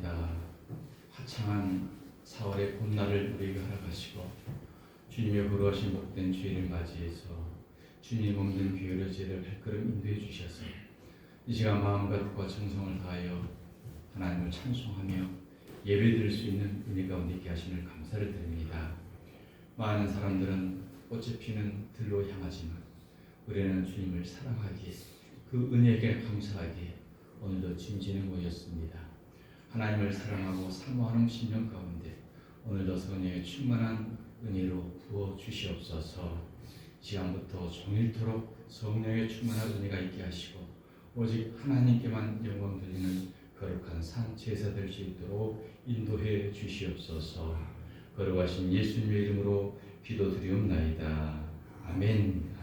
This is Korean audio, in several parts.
감사합니다. 화창한 4월의 봄날을 우리에게 허락하시고 주님의 거룩하신 복된 주일을 맞이해서 주님 없는 귀혈의 제를 발걸음 인도해 주셔서 이 시간 마음과 뜻과 정성을 다하여 하나님을 찬송하며 예배드릴 수 있는 은혜 가운데 있게 하심을 감사를 드립니다. 많은 사람들은 꽃이 피는 들로 향하지만 우리는 주님을 사랑하기에 그 은혜에게 감사하기에 오늘도 짐진에 모였습니다. 하나님을 사랑하고 사모하는 심령 가운데 오늘도 성령의 충만한 은혜로 부어 주시옵소서. 지금부터 종일토록 성령의 충만한 은혜가 있게 하시고 오직 하나님께만 영광 돌리는 거룩한 산 제사 될 수 있도록 인도해 주시옵소서. 거룩하신 예수님의 이름으로 기도드리옵나이다. 아멘.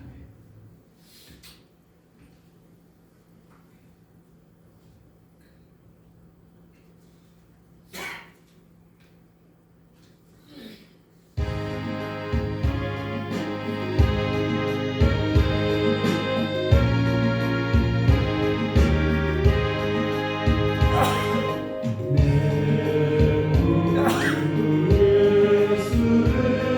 예수를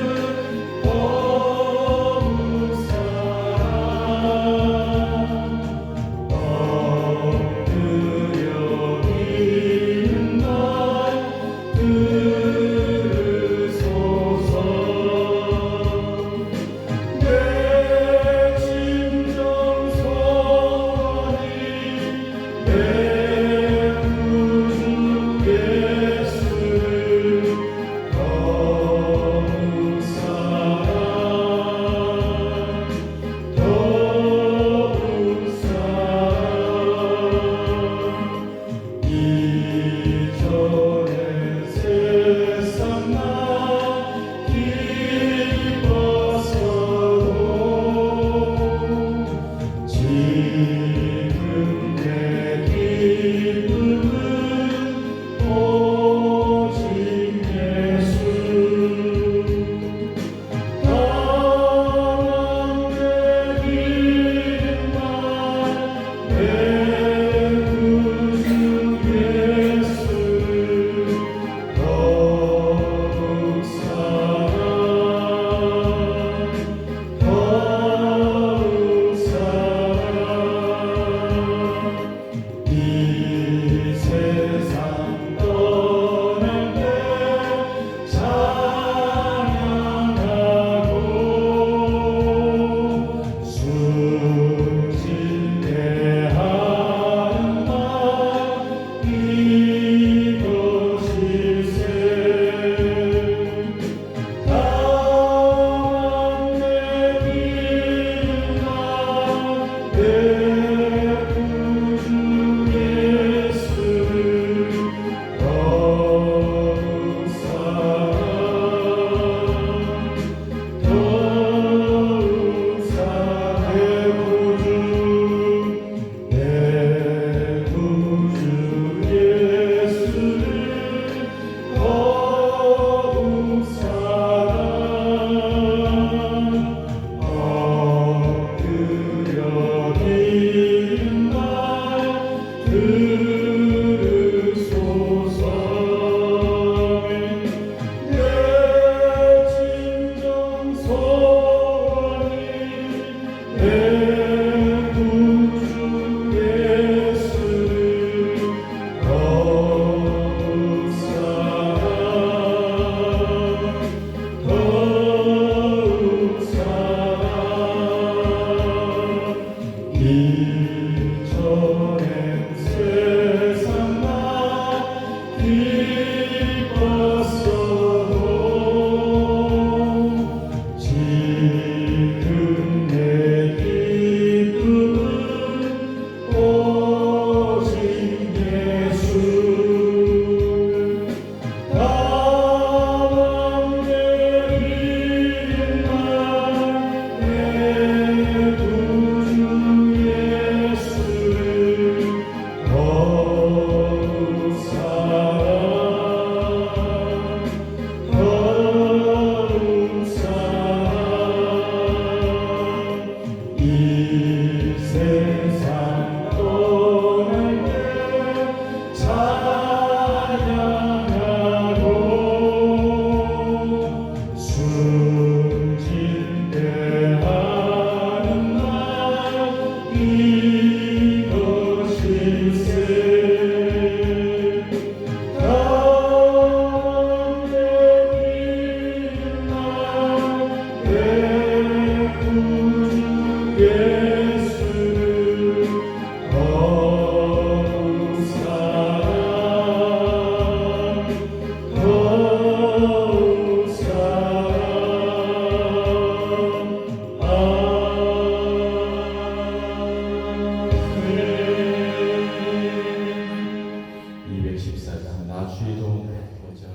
나 주의도 보자.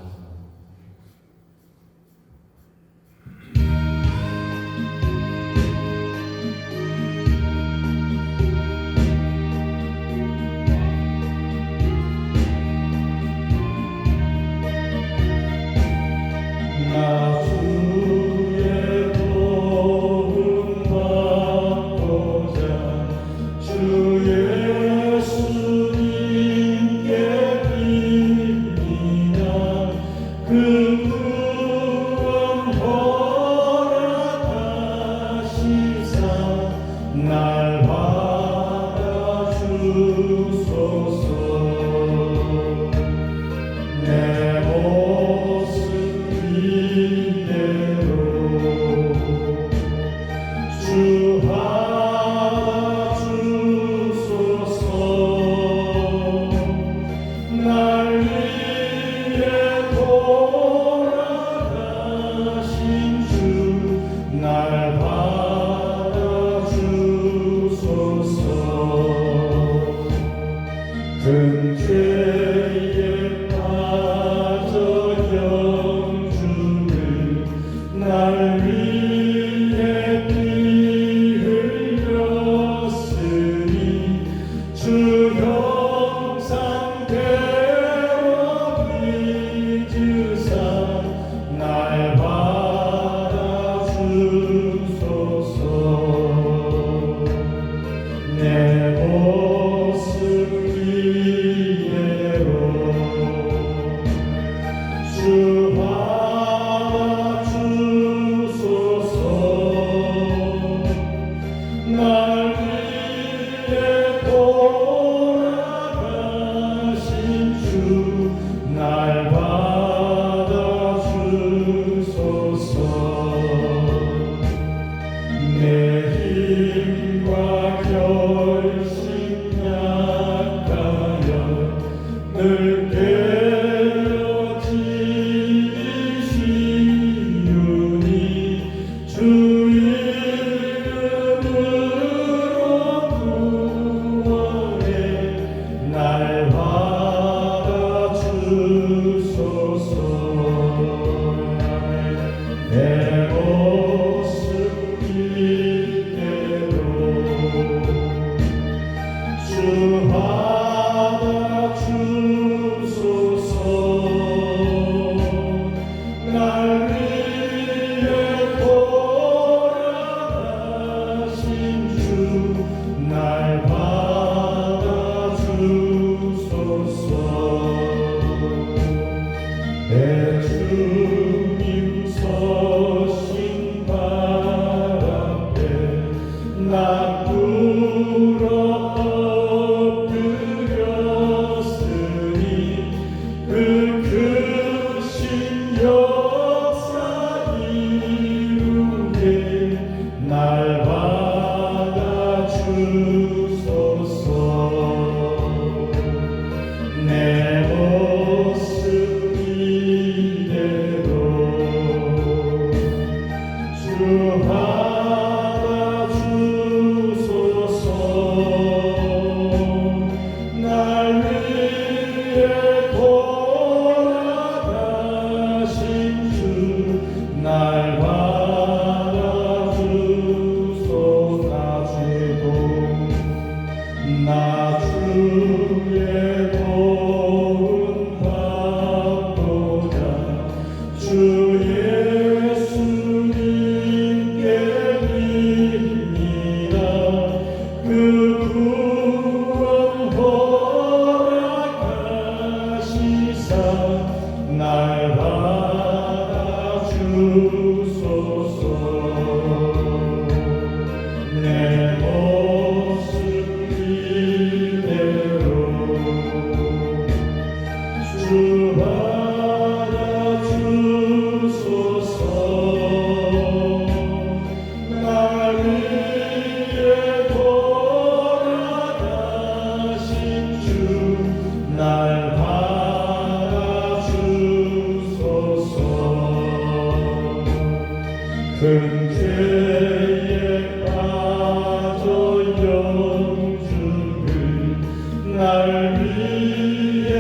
나 주의 도움 받고자 주 예수님께 빌리나 그 구원 허락하시사 날 받아주소서. 내 모습 이대로 주 받아주소서. 날 위해 돌아가신 주 날 받아주소서. 큰 죄에 빠져 영주를 날 위해 피 흘렸으니 주 형상대로 빚으사 날 받아주소서. 내 모습 이대로 주 받아주소서. 날 위해 돌아가신 주 날 받아주소서. 내 힘과 결심 약하여 늘 깨어지시우니 주 이름으로 구원해 날 받아주소서. 내 모습 이대로 주 받아주소서. 날 위해 돌아가신 주 날 받아주소서. 내 주님 서신 발 앞에 나 꿇어 엎드렸으니 그 크신 역사 이루게 날 받아주소서. 내 모습 이대로 주 받아주소서. 날 위해 돌아가신 주 날 받아주소서. 나 주의 도움 받고자 주 예수님께 빌리나 그 구원 허락하시사 날 받아주소서. 내 모습 이대로 주 받아주소서. 날 위해 돌아가신 주 날 받아주소서. 큰 죄에 빠져 영주를 날 위해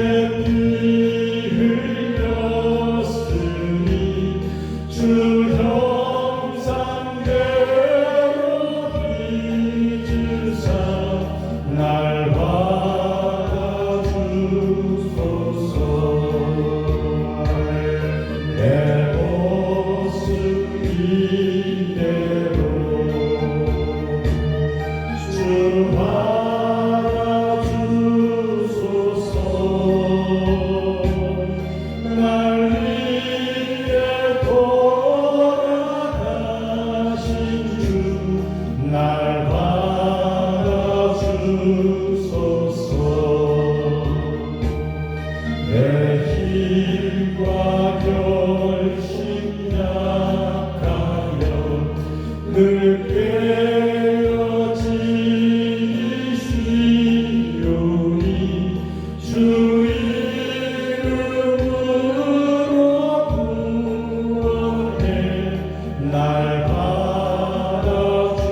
힘과 결심 약하여 늘 깨어지시오니 주 이름으로 구원해 날 받아주소서.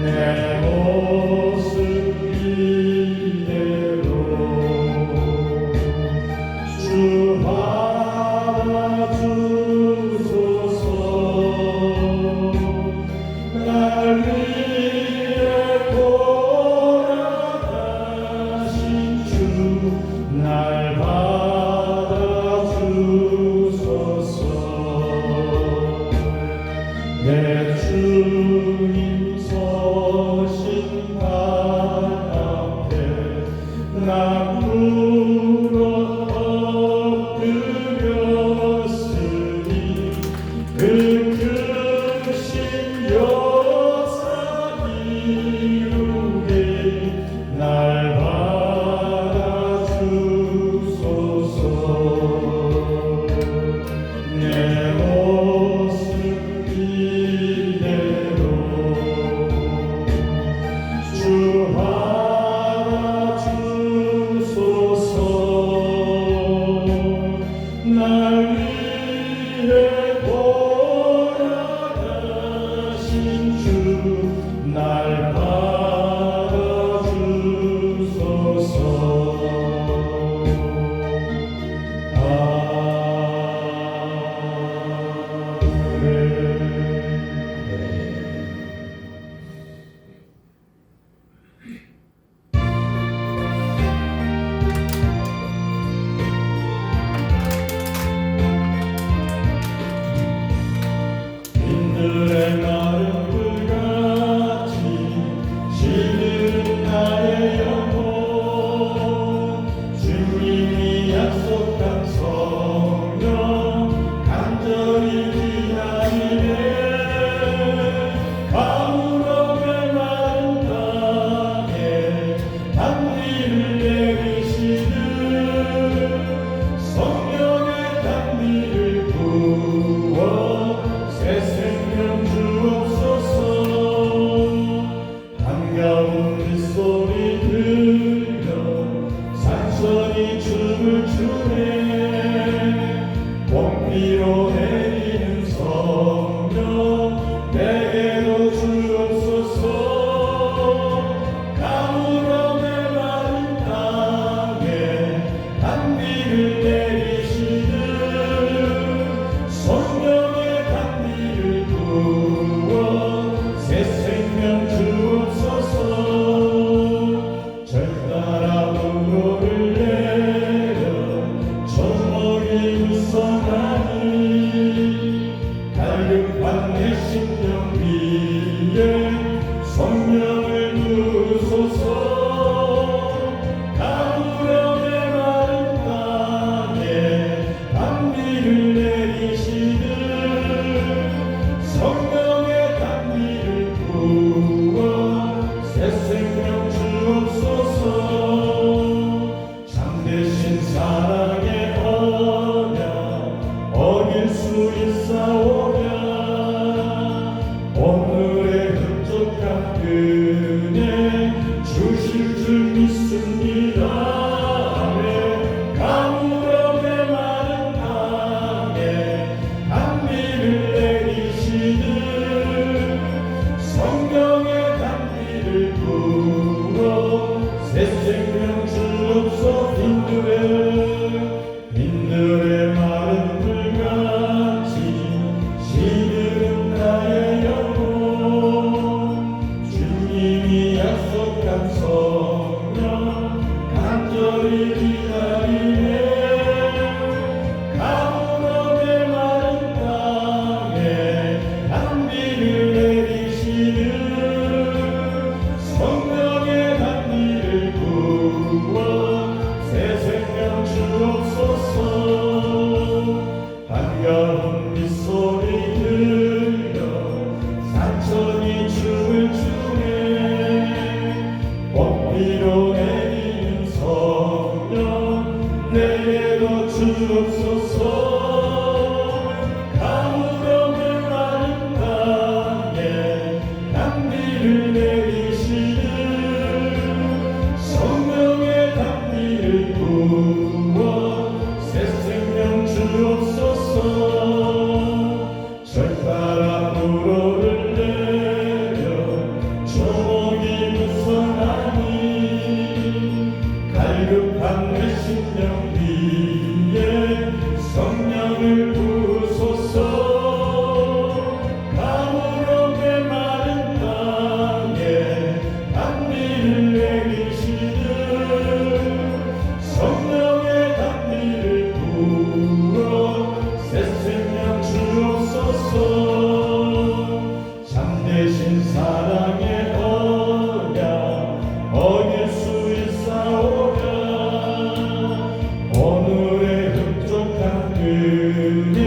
내 모습 이대로 주 받아주소서. 날 위해 돌아가신 주 날 받아주소서. 내 주님 서신 발 앞에 나 물어 엎드렸으니 그 크신 역사 이루게 날 받아주소서. 내 모습 이대로 주 받아주소서. 날 위해 돌아가신 주 날 받아주소서. 인들의 마른 불같이 시든 나의 영혼 주님이 약속한 성령 간절히 기다리네. 가물어의 마른 땅에 단비를 내리시듯 성령의 단비를 부어 새 생명 주옵소서. 반가운 빗소리 들려 산천이 춤을 추네. 봄비로 내리는 성령 내게도 주옵소서. 가물어의 마른 땅에 단비를 내리시듯 성령의 단비를 부어 새 생명 주옵소서. 절따라 우로를 내려 초목이 무성하니 갈급한 내 심령 위에 성령을 부소서. 가물어의 마른 땅에 단비를 내리시듯 성령의 단비를 부어 새 생명 주옵소서. 참되신 사랑의 언약 어길 수 있사오냐. 오늘의 흡족한 은혜 주실 줄 믿습니다. 가물어의 마른 땅에 단비를 내리시듯 성령의 단비를 부어 새 생명 주옵소서. 인들의 마른 불같이 시들은 나의 영혼 주님이 약속한 성령 간절히 기다리네. 가물어의 마른 땅에 단비를 내리시듯 성령의 단비를 부어 새 생명 주옵소서. 반가운 빗소리 들려 산천이 춤을 추네. 봄비로 내리는 주옵소서. 가물어 메마른 땅에 단비를 내리시는 성령의 단비를 부어 새 생명 주옵소서. 철바람으로를 내려 조목이 무성하니 갈급한 내 심령 위에 성령을 부으소서. 가물어 메마른 땅에 단비를 내리시는 성령의 단비를 부어 새 생명 주옵소서. 참되신 사랑의 언약 어길 수 있사오랴. 오늘의 흡족한 은혜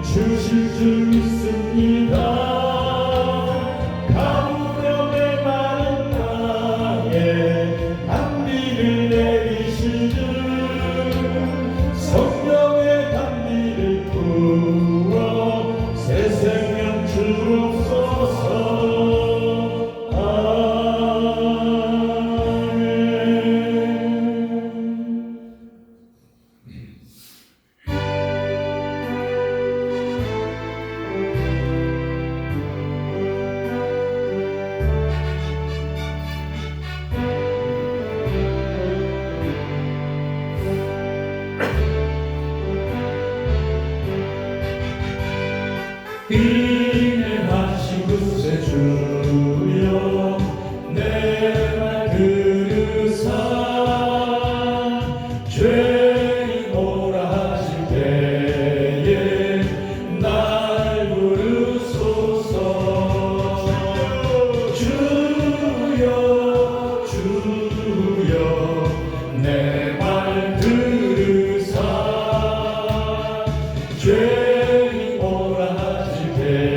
주실 줄 믿습니다. 가물어 메마른 땅에 단비를 내리시는 성령의 단비를 부어 새 생명 주옵소서. 인내하신 구세주여 내 말 들으사 죄인 오라 하실 때에 날 부르소서. 주여 주여 내 말 들으사 죄인 오라 하실 때에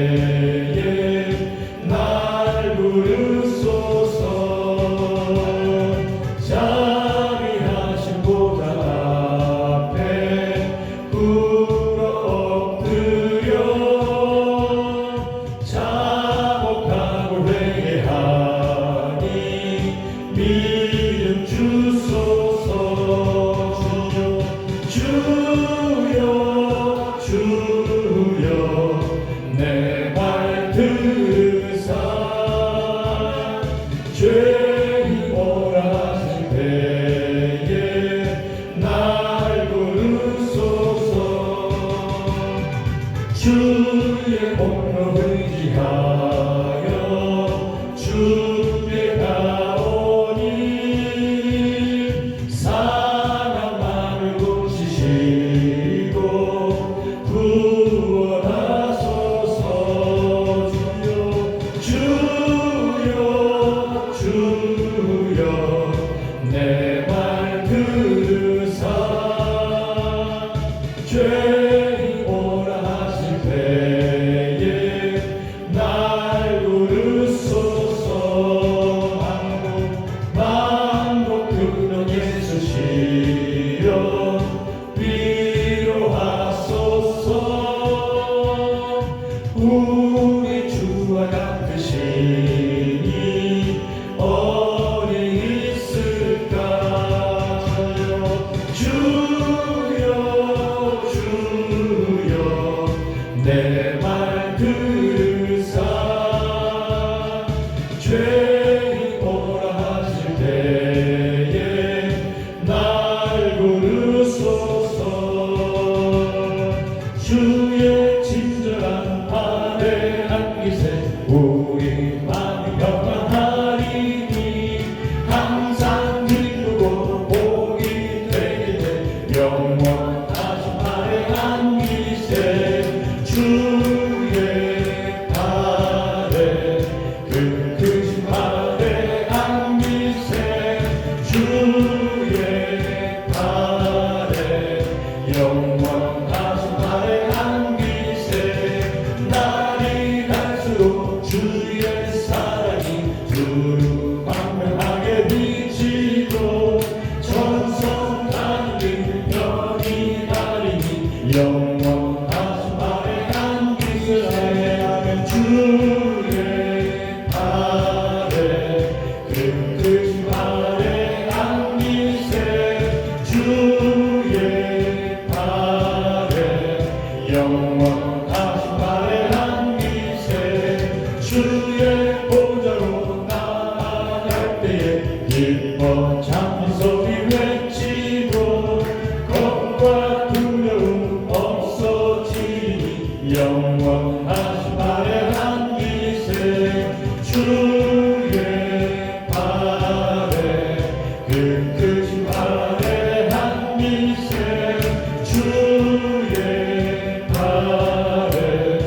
크신 발에 한 빛에 주의 발에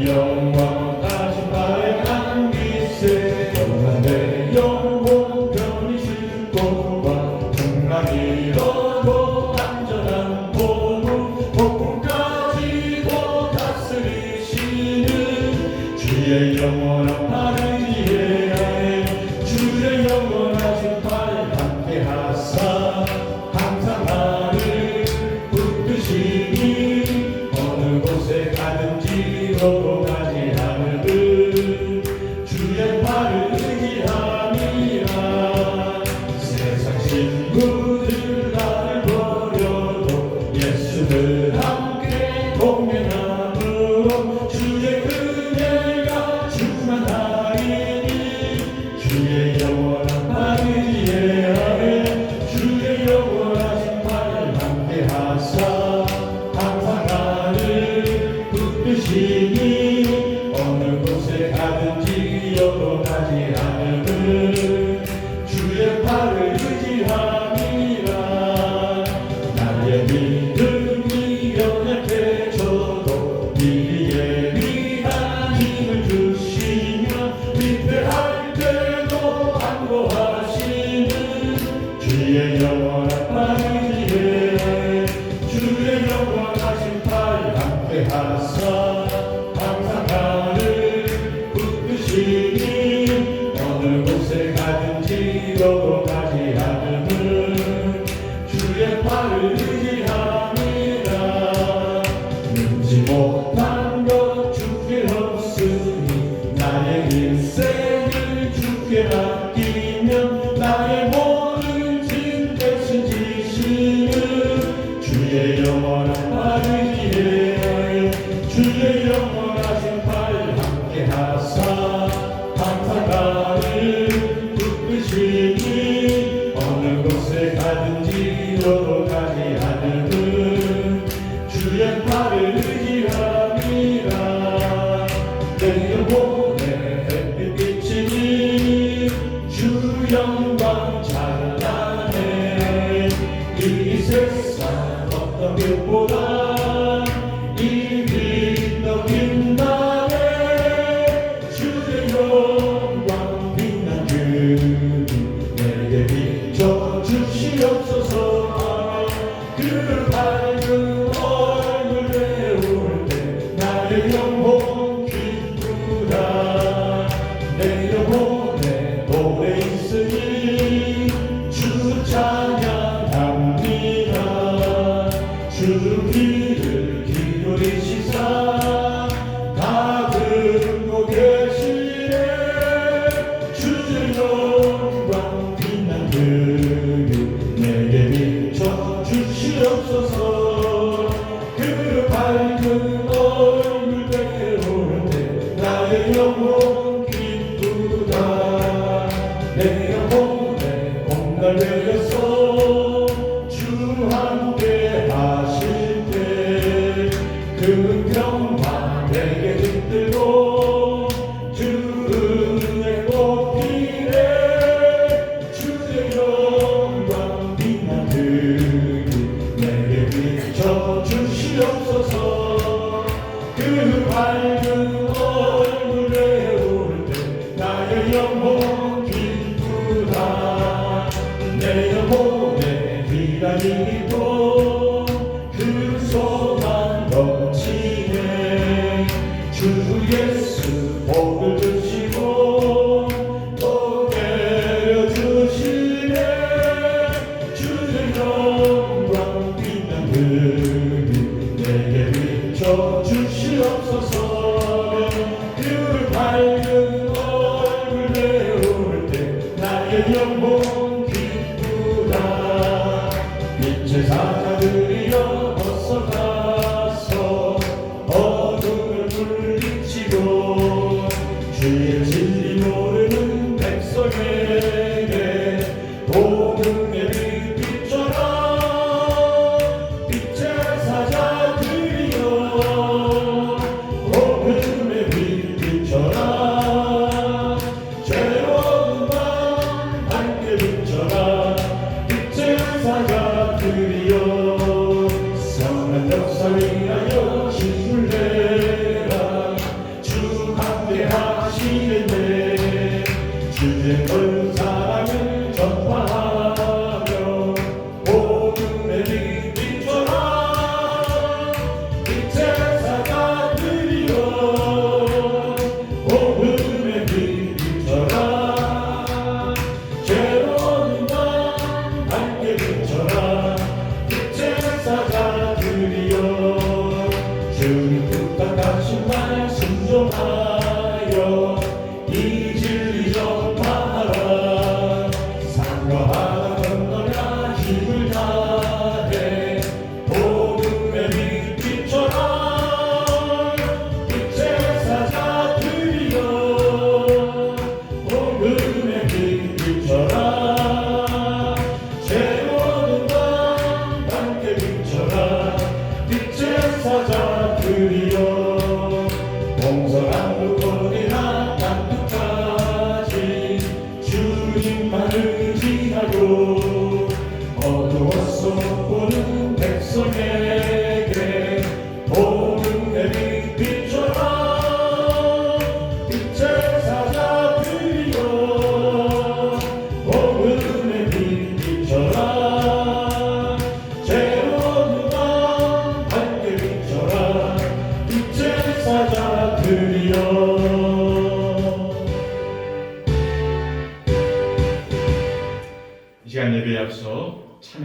영원하신 발에 한 빛에 영원한 내 영혼 편히 싣고와 풍랑이 일어도 안전한 복음 폭풍까지도 다스리시는 주의 영원한 발을 이해하에 주의 영원하신 발 함께 하사 항상 나를 붙드시니 어느 곳에 가든지 너로 가지 않으는 주의 발을 의지함이라 세상 친구들 나를 버려도 예수를 함께 동행함으로 주의 은혜가 충만하리니 주의 영원한 발을 이해하에 주의 영원하신 발을 함께 하사 항상 나를 붙드시니 어느 곳에 가든지 여러 가지 않으는 주의 발을 의지함이라 나의 믿음이 연약해져도 미리 예비한 힘을 주시며 위태할 때도 안보하시는 주의 영원한 발을 이해해 주의 영원하신 발 함께 하사 항상 나를 붙드시니 어느 곳에 가든지 여러 가지 않으는 주의 발을 의지함이라 능지 못한 것 주께 없으니 나의 인생을 주께 맡기면 나의 모든 짐 대신 지시는 주의 영원한 발을 이해해 주의 영원하신 발 함께 하사 항상 나를 붙드시니 어느 곳에 가든지 여러 가지 않으는 주의 발을 의지함이라 내 영혼의 햇빛 비치니 주 영광 찬란해 이 세상 어떤 빛보다 이 빛 더 빛나네 주의 영광 빛난 그 내게 비춰 주시옵소서 그 밝은 얼굴 배울 때 나의 영혼 기쁘다 내 영혼에 오래 있으니 주 찬양합니다 주 귀를 기울이시사 다 듣고 계시네 주의 영광 빛난 그 내게 비춰 주시옵소서 그 밝은 얼굴 배울 때 나의 영혼 기쁘다 내 영혼에 온날 되어서 주 함께 하실 때 그 평화 내게 깃들고 주 은혜 꽃피네 주의 영광 빛난 그 내게 비춰 주시옵소서 그 밝은 얼굴 배울 때 나의 영혼 기쁘다 내 영혼에 비단이 있고 그 소망 넘치네 주 예수 복을 주시고 또 내려주시네 주의 영광 빛난 그 내게 비춰 주시옵소서 그 밝은 얼굴 배울 때 나의 영혼 기쁘다 빛의 사자들이여 어서 가서 어둠을 물리치고 주의 진리 모르는 백성에게 복음의 빛 비춰라 빛의 사자들이여 복음의 빛 비춰라 죄로운 밤 밝게 비춰라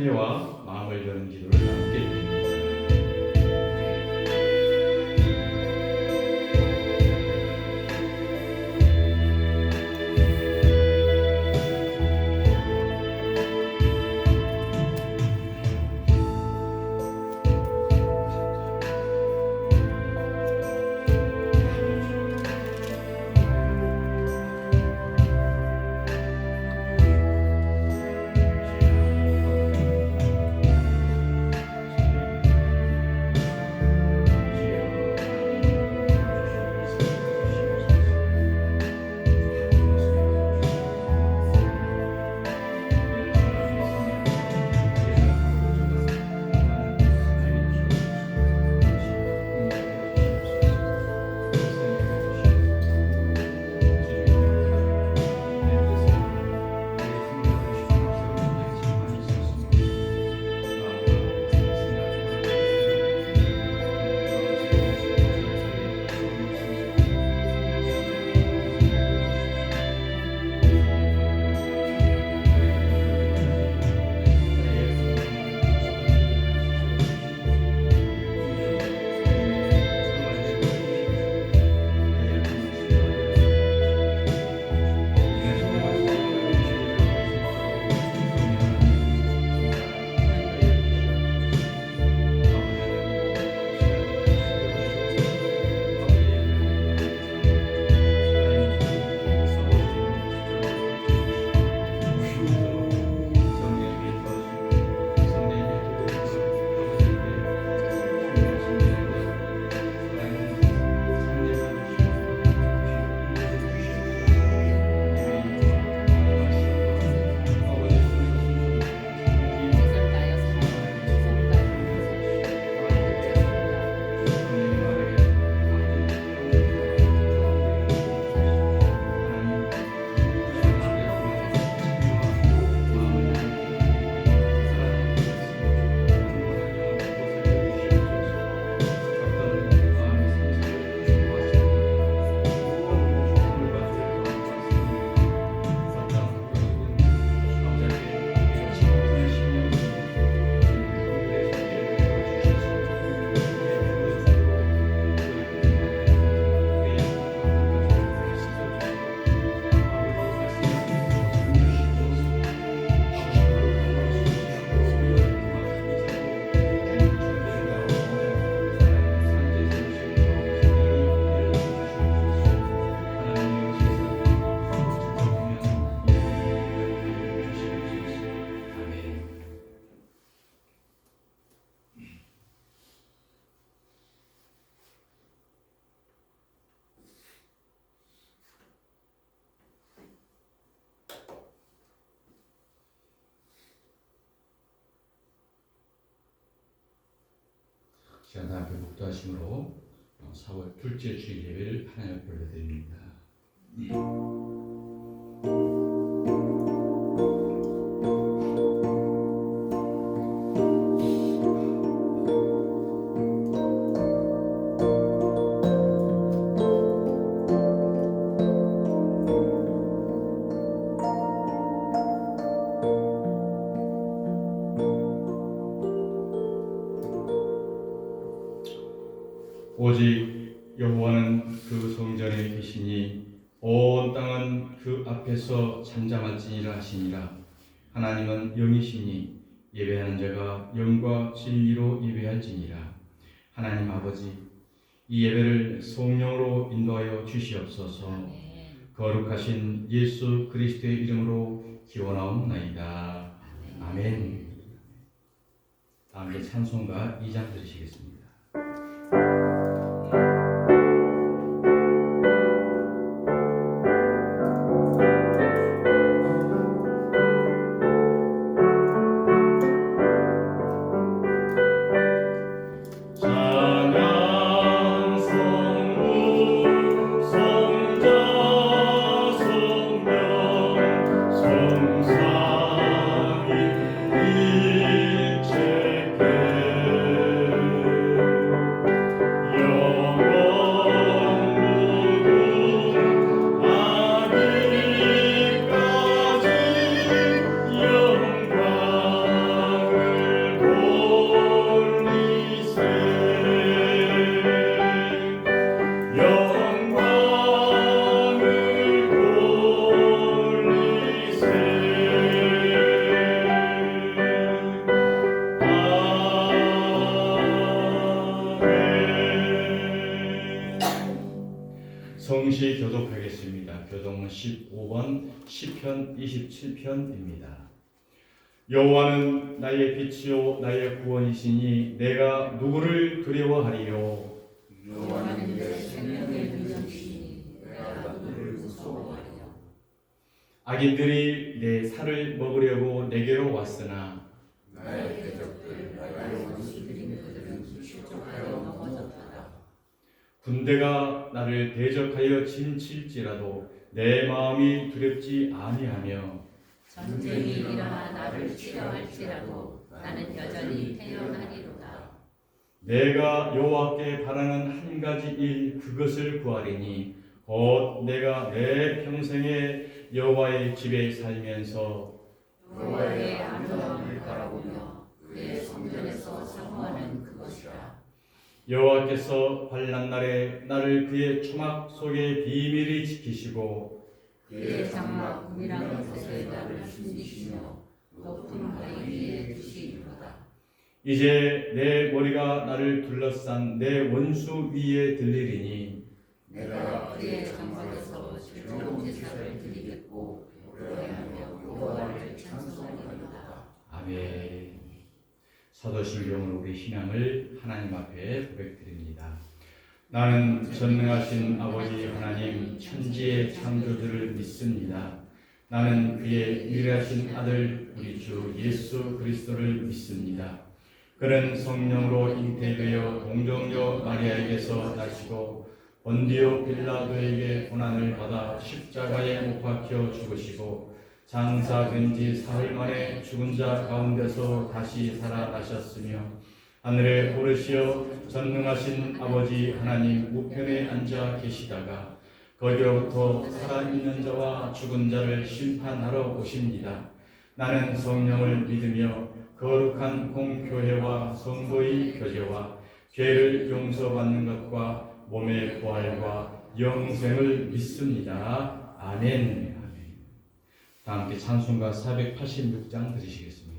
참여와 마음을 여는 기도를 함께 드립니다. 시간 다 함께 목도하심으로 4월 둘째 주일 예배를 하나님 앞에 올려드립니다. 오직 여호와는 그 성전에 계시니 온 땅은 그 앞에서 잠잠할지니라 하시니라. 하나님은 영이시니 예배하는 자가 영과 진리로 예배할지니라. 하나님 아버지, 이 예배를 성령으로 인도하여 주시옵소서. 거룩하신 예수 그리스도의 이름으로 기원하옵나이다. 아멘. 다음에 찬송가 2장 들으시겠습니다. 성삼위 일체께 동시에 교독하겠습니다. 교독은 15번 시편 27편입니다. 여호와는 나의 빛이요 나의 구원이시니 내가 누구를 두려워하리요. 여호와는 내 생명의 능력이시니 내가 누구를 무서워하리요. 악인들이 내 살을 먹으려고 내게로 왔으나 나의 대적들 나의 원수들인 그들은 실족하여 넘어졌도다. 군대가 나를 대적하여 진칠지라도 내 마음이 두렵지 아니하며 전쟁이 일어나 나를 치려할지라도 나는 여전히 태어나리로다. 내가 여호와께 바라는 한 가지 일 그것을 구하리니 곧 내가 내 평생에 여호와의 집에 살면서 여호와의 아름다움을 바라보며 그의 성전에서 사모하는 그것이라. 여호와께서 환난 날에 나를 그의 초막 속에 비밀히 지키시고 그의 장막 은밀한 곳에 나를 숨기시며 높은 바위 위에 두시리로다. 이제 내 머리가 나를 둘러싼 내 원수 위에 들리리니 내가 그의 장막에서 즐거운 제사를 드리겠고 노래하며 여호와를 찬송하리로다. 아멘. 사도신경으로 우리 신앙을 하나님 앞에 고백드립니다. 나는 전능하신 아버지 하나님 천지의 창조주를 믿습니다. 나는 그의 유일하신 아들 우리 주 예수 그리스도를 믿습니다. 그는 성령으로 잉태되어 동정녀 마리아에게서 나시고 본디오 빌라도에게 고난을 받아 십자가에 못 박혀 죽으시고 장사된 지 사흘 만에 죽은 자 가운데서 다시 살아나셨으며 하늘에 오르시어 전능하신 아버지 하나님 우편에 앉아 계시다가 거기로부터 살아있는 자와 죽은 자를 심판하러 오십니다. 나는 성령을 믿으며 거룩한 공교회와 성도의 교제와 죄를 용서받는 것과 몸의 부활과 영생을 믿습니다. 아멘. 다 함께 찬송가 486장 들으시겠습니다.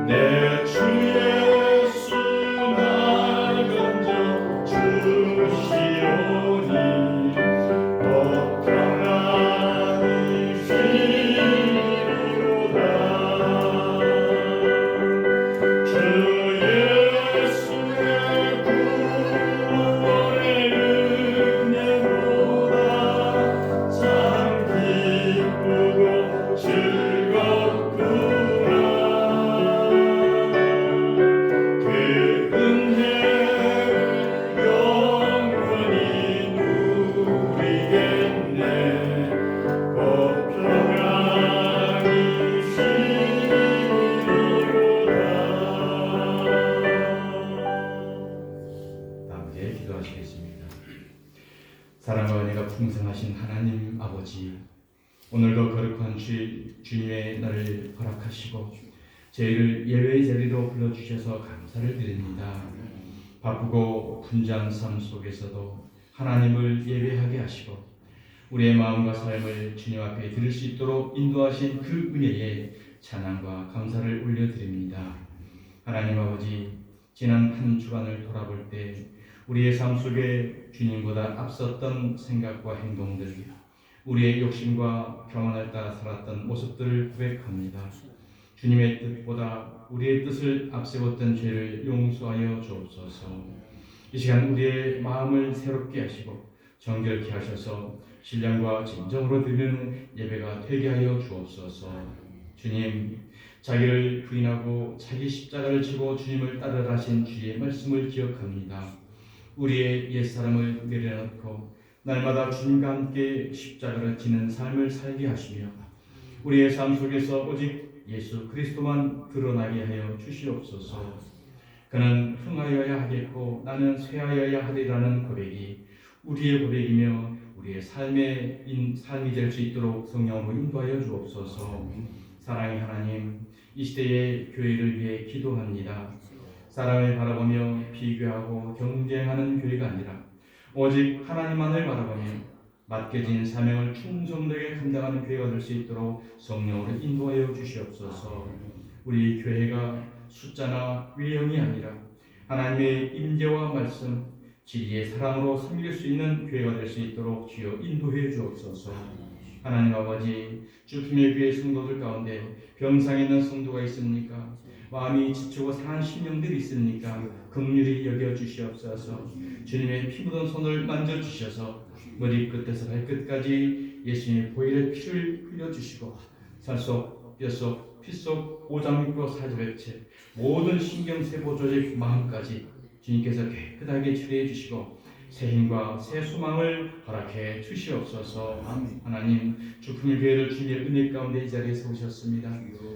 내 은혜가 풍성하신 하나님 아버지, 오늘도 거룩한 주님의 날을 허락하시고 저희를 예배의 자리로 불러주셔서 감사를 드립니다. 바쁘고 분주한 삶 속에서도 하나님을 예배하게 하시고 우리의 마음과 삶을 주님 앞에 드릴 수 있도록 인도하신 그 은혜에 찬양과 감사를 올려드립니다. 하나님 아버지, 지난 한 주간을 돌아볼 때 우리의 삶 속에 주님보다 앞섰던 생각과 행동들, 우리의 욕심과 교만을 따라 살았던 모습들을 고백합니다. 주님의 뜻보다 우리의 뜻을 앞세웠던 죄를 용서하여 주옵소서. 이 시간 우리의 마음을 새롭게 하시고 정결케 하셔서 신령과 진정으로 드리는 예배가 되게 하여 주옵소서. 주님, 자기를 부인하고 자기 십자가를 지고 주님을 따르라 하신 주의 말씀을 기억합니다. 우리의 옛사람을 내려놓고 날마다 주님과 함께 십자가를 지는 삶을 살게 하시며 우리의 삶 속에서 오직 예수 그리스도만 드러나게 하여 주시옵소서. 그는 흥하여야 하겠고 나는 쇠하여야 하리라는 고백이 우리의 고백이며 우리의 삶이 될 수 있도록 성령으로 인도하여 주옵소서. 사랑의 하나님, 이 시대의 교회를 위해 기도합니다. 사람을 바라보며 비교하고 경쟁하는 교회가 아니라 오직 하나님만을 바라보며 맡겨진 사명을 충성되게 감당하는 교회가 될 수 있도록 성령으로 인도하여 주시옵소서. 우리 교회가 숫자나 외형이 아니라 하나님의 임재와 말씀, 진리의 사랑으로 섬길 수 있는 교회가 될 수 있도록 주여 인도해 주옵소서. 하나님 아버지, 주님의 교회 성도들 가운데 병상에 있는 성도가 있습니까? 마음이 지치고 상한 심령들이 있습니까? 긍휼히 여겨 주시옵소서. 주님의 피 묻은 손을 만져 주셔서 머리끝에서 발끝까지 예수님의 보혈의 피를 흘려주시고 살속, 뼛속, 피속, 오장육부 사지백체 모든 신경세포 조직 마음까지 주님께서 깨끗하게 치료해 주시고 새 힘과 새 소망을 허락해 주시옵소서. 하나님, 주품의 교회를 주님의 은혜 가운데 이 자리에 세우셨습니다.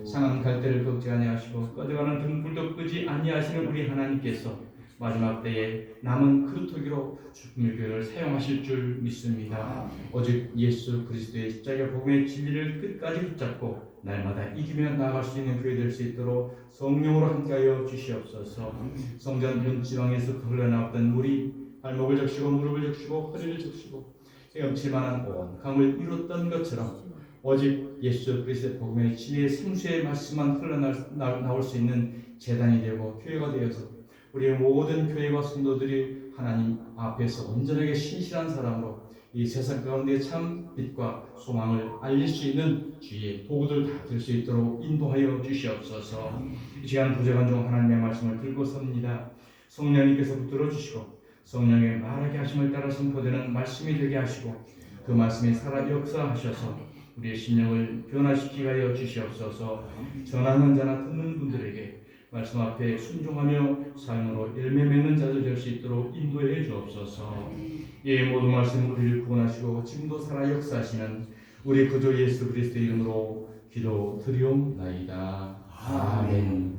상한 갈대를 꺾지 아니하시고 꺼져가는 등불도 끄지 아니하시는 우리 하나님께서 마지막 때에 남은 그루터기로 주품의 교회를 사용하실 줄 믿습니다. 오직 예수 그리스도의 십자가 복음의 진리를 끝까지 붙잡고 날마다 이기며 나아갈 수 있는 교회 될 수 있도록 성령으로 함께하여 주시옵소서. 성전 문지방에서 흘러나왔던 물이 발목을 적시고 무릎을 적시고 허리를 적시고 헤엄칠만한 온 강을 이뤘던 것처럼 오직 예수 그리스도의 복음의 진리의 생수의 말씀만 흘러나올 수 있는 제단이 되고 교회가 되어서 우리의 모든 교회와 성도들이 하나님 앞에서 온전하게 신실한 사람으로 이 세상 가운데 참 빛과 소망을 알릴 수 있는 주의 도구들 다 될 수 있도록 인도하여 주시옵소서. 이 시간 부족한 중 하나님의 말씀을 들고 섭니다. 성령님께서 붙들어 주시고 성령의 말하게 하심을 따라 선포되는 말씀이 되게 하시고 그 말씀이 살아 역사하셔서 우리의 심령을 변화시키게 하여 주시옵소서. 전하는 자나 듣는 분들에게 말씀 앞에 순종하며 삶으로 열매 맺는 자들 될 수 있도록 인도해 주옵소서. 이 모든 말씀 우리를 구원하시고 지금도 살아 역사하시는 우리 구주 예수 그리스도의 이름으로 기도드리옵나이다. 아멘.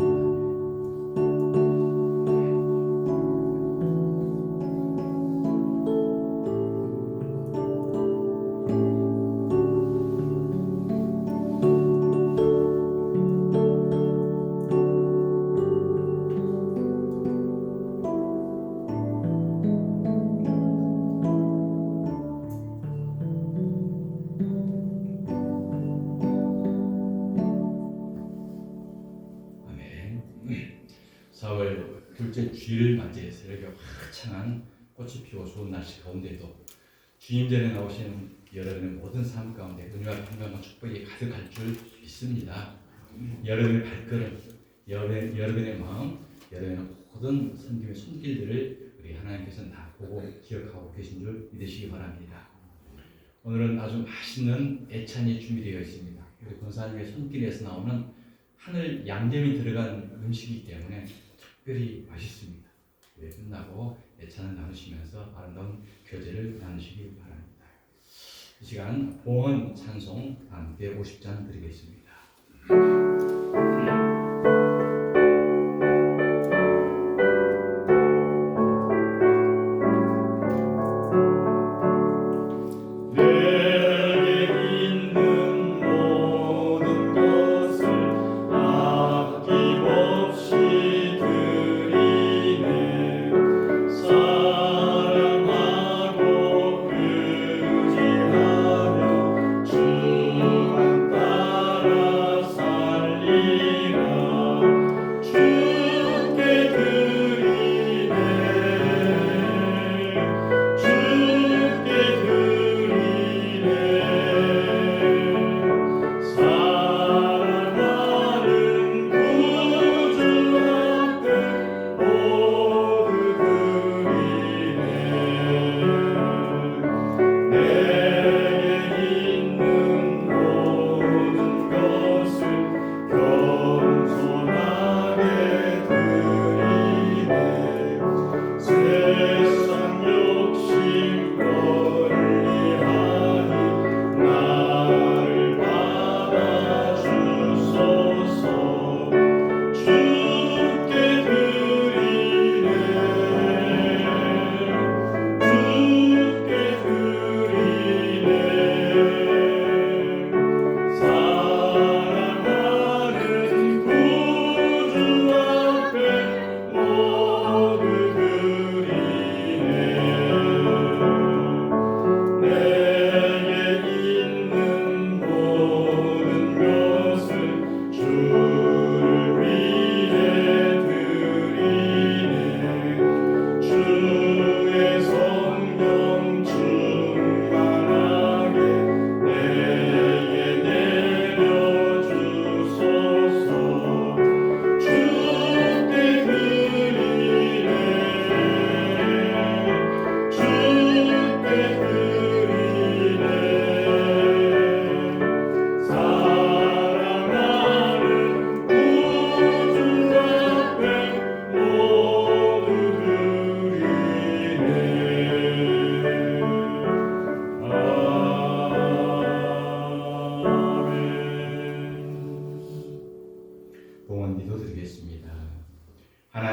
둘째 주일을 맞이해서 이렇게 화창한 꽃이 피고 좋은 날씨 가운데도 주님 전에 나오시는 여러분의 모든 삶 가운데 은혜와 평강과 축복이 가득할 줄 믿습니다. 여러분의 발걸음, 여러분의 마음, 여러분의 모든 섬김의 손길들을 우리 하나님께서는 다 보고 기억하고 계신 줄 믿으시기 바랍니다. 오늘은 아주 맛있는 애찬이 준비되어 있습니다. 우리 권사님의 손길에서 나오는 하늘 양념이 들어간 음식이기 때문에 특별히 맛있습니다. 끝나고 애찬을 나누시면서 아름다운 교제를 나누시기 바랍니다. 이 시간 봉헌 찬송 함께 50장 드리겠습니다.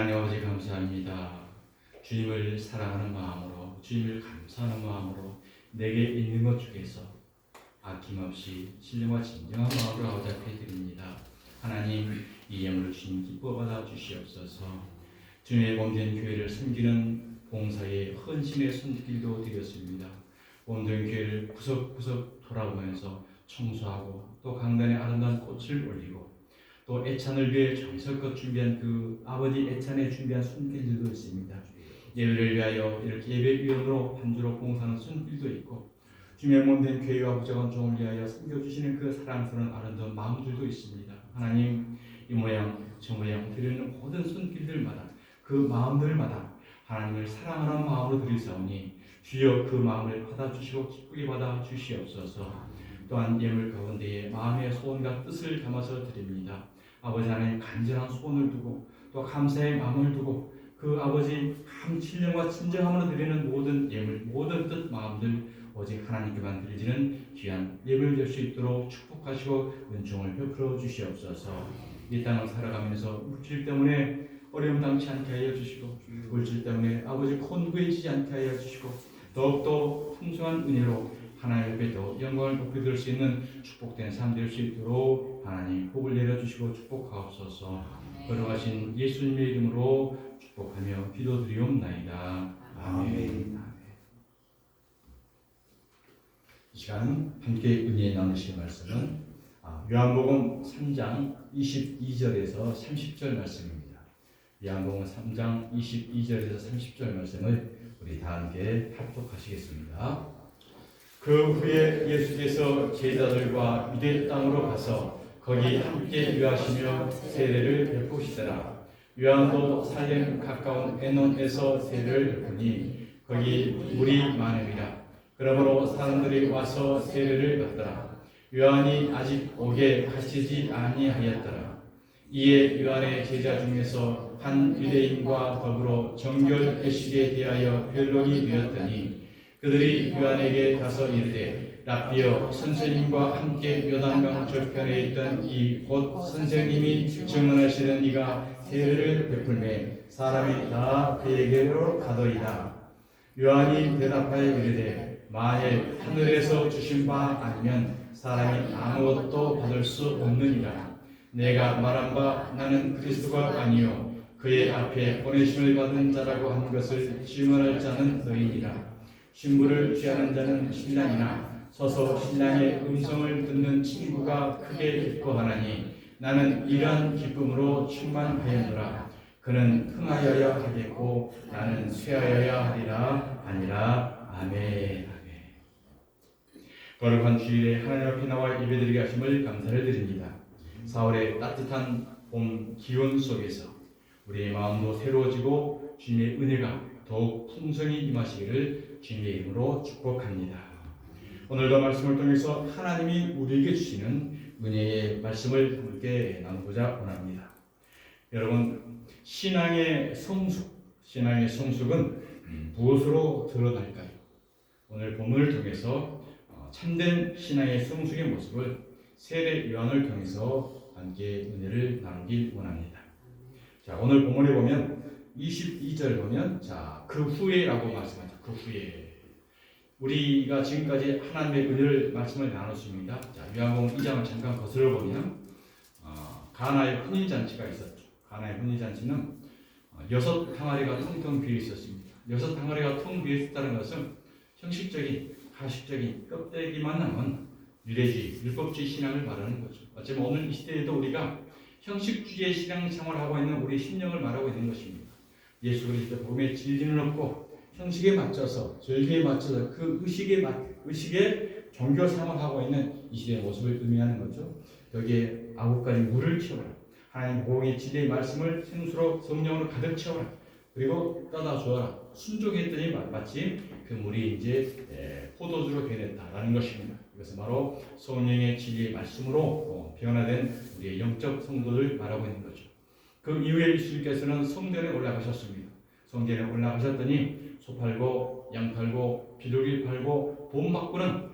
하나님 아버지 감사합니다. 주님을 사랑하는 마음으로, 주님을 감사하는 마음으로 내게 있는 것 중에서 아낌없이 신령과 진정한 마음으로 아버지 앞에 드립니다. 하나님, 이 예물을 주님 기뻐 받아 주시옵소서. 주님의 몸된 교회를 섬기는 봉사의 헌신의 손길도 드렸습니다. 몸된 교회를 구석구석 돌아보면서 청소하고 또 강단에 아름다운 꽃을 올리고 또 애찬을 위해 정성껏 준비한 그 아버지 애찬에 준비한 손길들도 있습니다. 예배를 위하여 이렇게 예배위원으로 반주로 봉사하는 손길도 있고 주님의 몸된 교회와 부족한 종을 위하여 섬겨주시는 그 사랑스러운 아름다운 마음들도 있습니다. 하나님, 이 모양 저 모양 드리는 모든 손길들마다 그 마음들마다 하나님을 사랑하는 마음으로 드리사오니 주여 그 마음을 받아주시고 기쁘게 받아주시옵소서. 또한 예물 가운데에 마음의 소원과 뜻을 담아서 드립니다. 아버지 하나님, 간절한 소원을 두고 또 감사의 마음을 두고 그 아버지 신령과 진정함으로 드리는 모든 예물, 모든 뜻, 마음들 오직 하나님께만 드리지는 귀한 예물 될 수 있도록 축복하시고 은총을 베풀어 주시옵소서. 이 땅을 살아가면서 물질 때문에 어려움 당치 않게 하여 주시고 물질 때문에 아버지 곤고해지지 않게 하여 주시고 더욱더 풍성한 은혜로 하나님 앞에도 영광을 높이 들 수 있는 축복된 삶 될 수 있도록 하나님 복을 내려주시고 축복하옵소서. 걸어가신 예수님의 이름으로 축복하며 기도드리옵나이다. 아멘. 이 시간 함께 은혜 나누실 말씀은 요한복음 3장 22절에서 30절 말씀입니다. 요한복음 3장 22절에서 30절 말씀을 우리 다 함께 합독하시겠습니다. 그 후에 예수께서 제자들과 유대 땅으로 가서 거기 함께 유하시며 세례를 베푸시더라. 요한도 살렘 가까운 에논에서 세례를 베푸니 거기 물이 많음이라. 그러므로 사람들이 와서 세례를 받더라. 요한이 아직 오게 하시지 아니하였더라. 이에 요한의 제자 중에서 한 유대인과 더불어 정결 회식에 대하여 변론이 되었더니 그들이 요한에게 가서 이르되 랍비여, 선생님과 함께 요단강 저편에 있던 이 곧 선생님이 증언하시는 이가 세례를 베풀매 사람이 다 그에게로 가더이다. 요한이 대답하여 이르되 만일 하늘에서 주신 바 아니면 사람이 아무것도 받을 수 없느니라. 내가 말한 바 나는 그리스도가 아니요 그의 앞에 보내심을 받은 자라고 한 것을 증언할 자는 너희니라. 신부를 취하는 자는 신랑이나 서서 신랑의 음성을 듣는 친구가 크게 기뻐하나니 나는 이러한 기쁨으로 충만하였노라. 그는 흥하여야 하겠고 나는 쇠하여야 하리라 아니라. 아멘. 거룩한 주일에 하나님 앞에 나와 예배드리게 하심을 감사를 드립니다. 4월의 따뜻한 봄 기온 속에서 우리의 마음도 새로워지고 주님의 은혜가 더욱 풍성히 임하시기를 주님의 이름으로 축복합니다. 오늘도 말씀을 통해서 하나님이 우리에게 주시는 은혜의 말씀을 함께 나누고자 원합니다. 여러분, 신앙의 성숙은 무엇으로 드러날까요? 오늘 본문을 통해서 참된 신앙의 성숙의 모습을 세례 요한을 통해서 함께 은혜를 나누길 원합니다. 자, 오늘 본문에 보면 22절 보면 그 후에라고 말씀하죠. 그 후에 우리가 지금까지 하나님의 은혜를 말씀을 나눴습니다. 자, 요한복음 2장을 잠깐 거슬러 보면 가나의 혼인잔치가 있었죠. 가나의 혼인잔치는 6 항아리가 텅텅 비어 있었습니다. 6 항아리가 텅 비어 있었다는 것은 형식적인 가식적인 껍데기만 남은 유대주의, 율법주의 신앙을 말하는 거죠. 어쩌면 오늘 이 시대에도 우리가 형식주의의 신앙생활을 하고 있는 우리 심령을 말하고 있는 것입니다. 예수 그리스도 복음의 진리는 없고 형식에 맞춰서 절기에 맞춰서 그 의식의 종교 생활하고 있는 이 시대의 모습을 의미하는 거죠. 여기에 9가지 물을 채워라. 하나님 복음의 진리의 말씀을 생수로 성령으로 가득 채워라. 그리고 떠다 주어라. 순종했더니 마치 그 물이 이제 포도주로 변했다라는 것입니다. 이것은 바로 성령의 진리의 말씀으로 변화된 우리의 영적 성도를 말하고 있는 거죠. 그 이후에 예수님께서는 성전에 올라가셨습니다. 성전에 올라가셨더니 소 팔고 양 팔고 비둘기 팔고 돈 받고는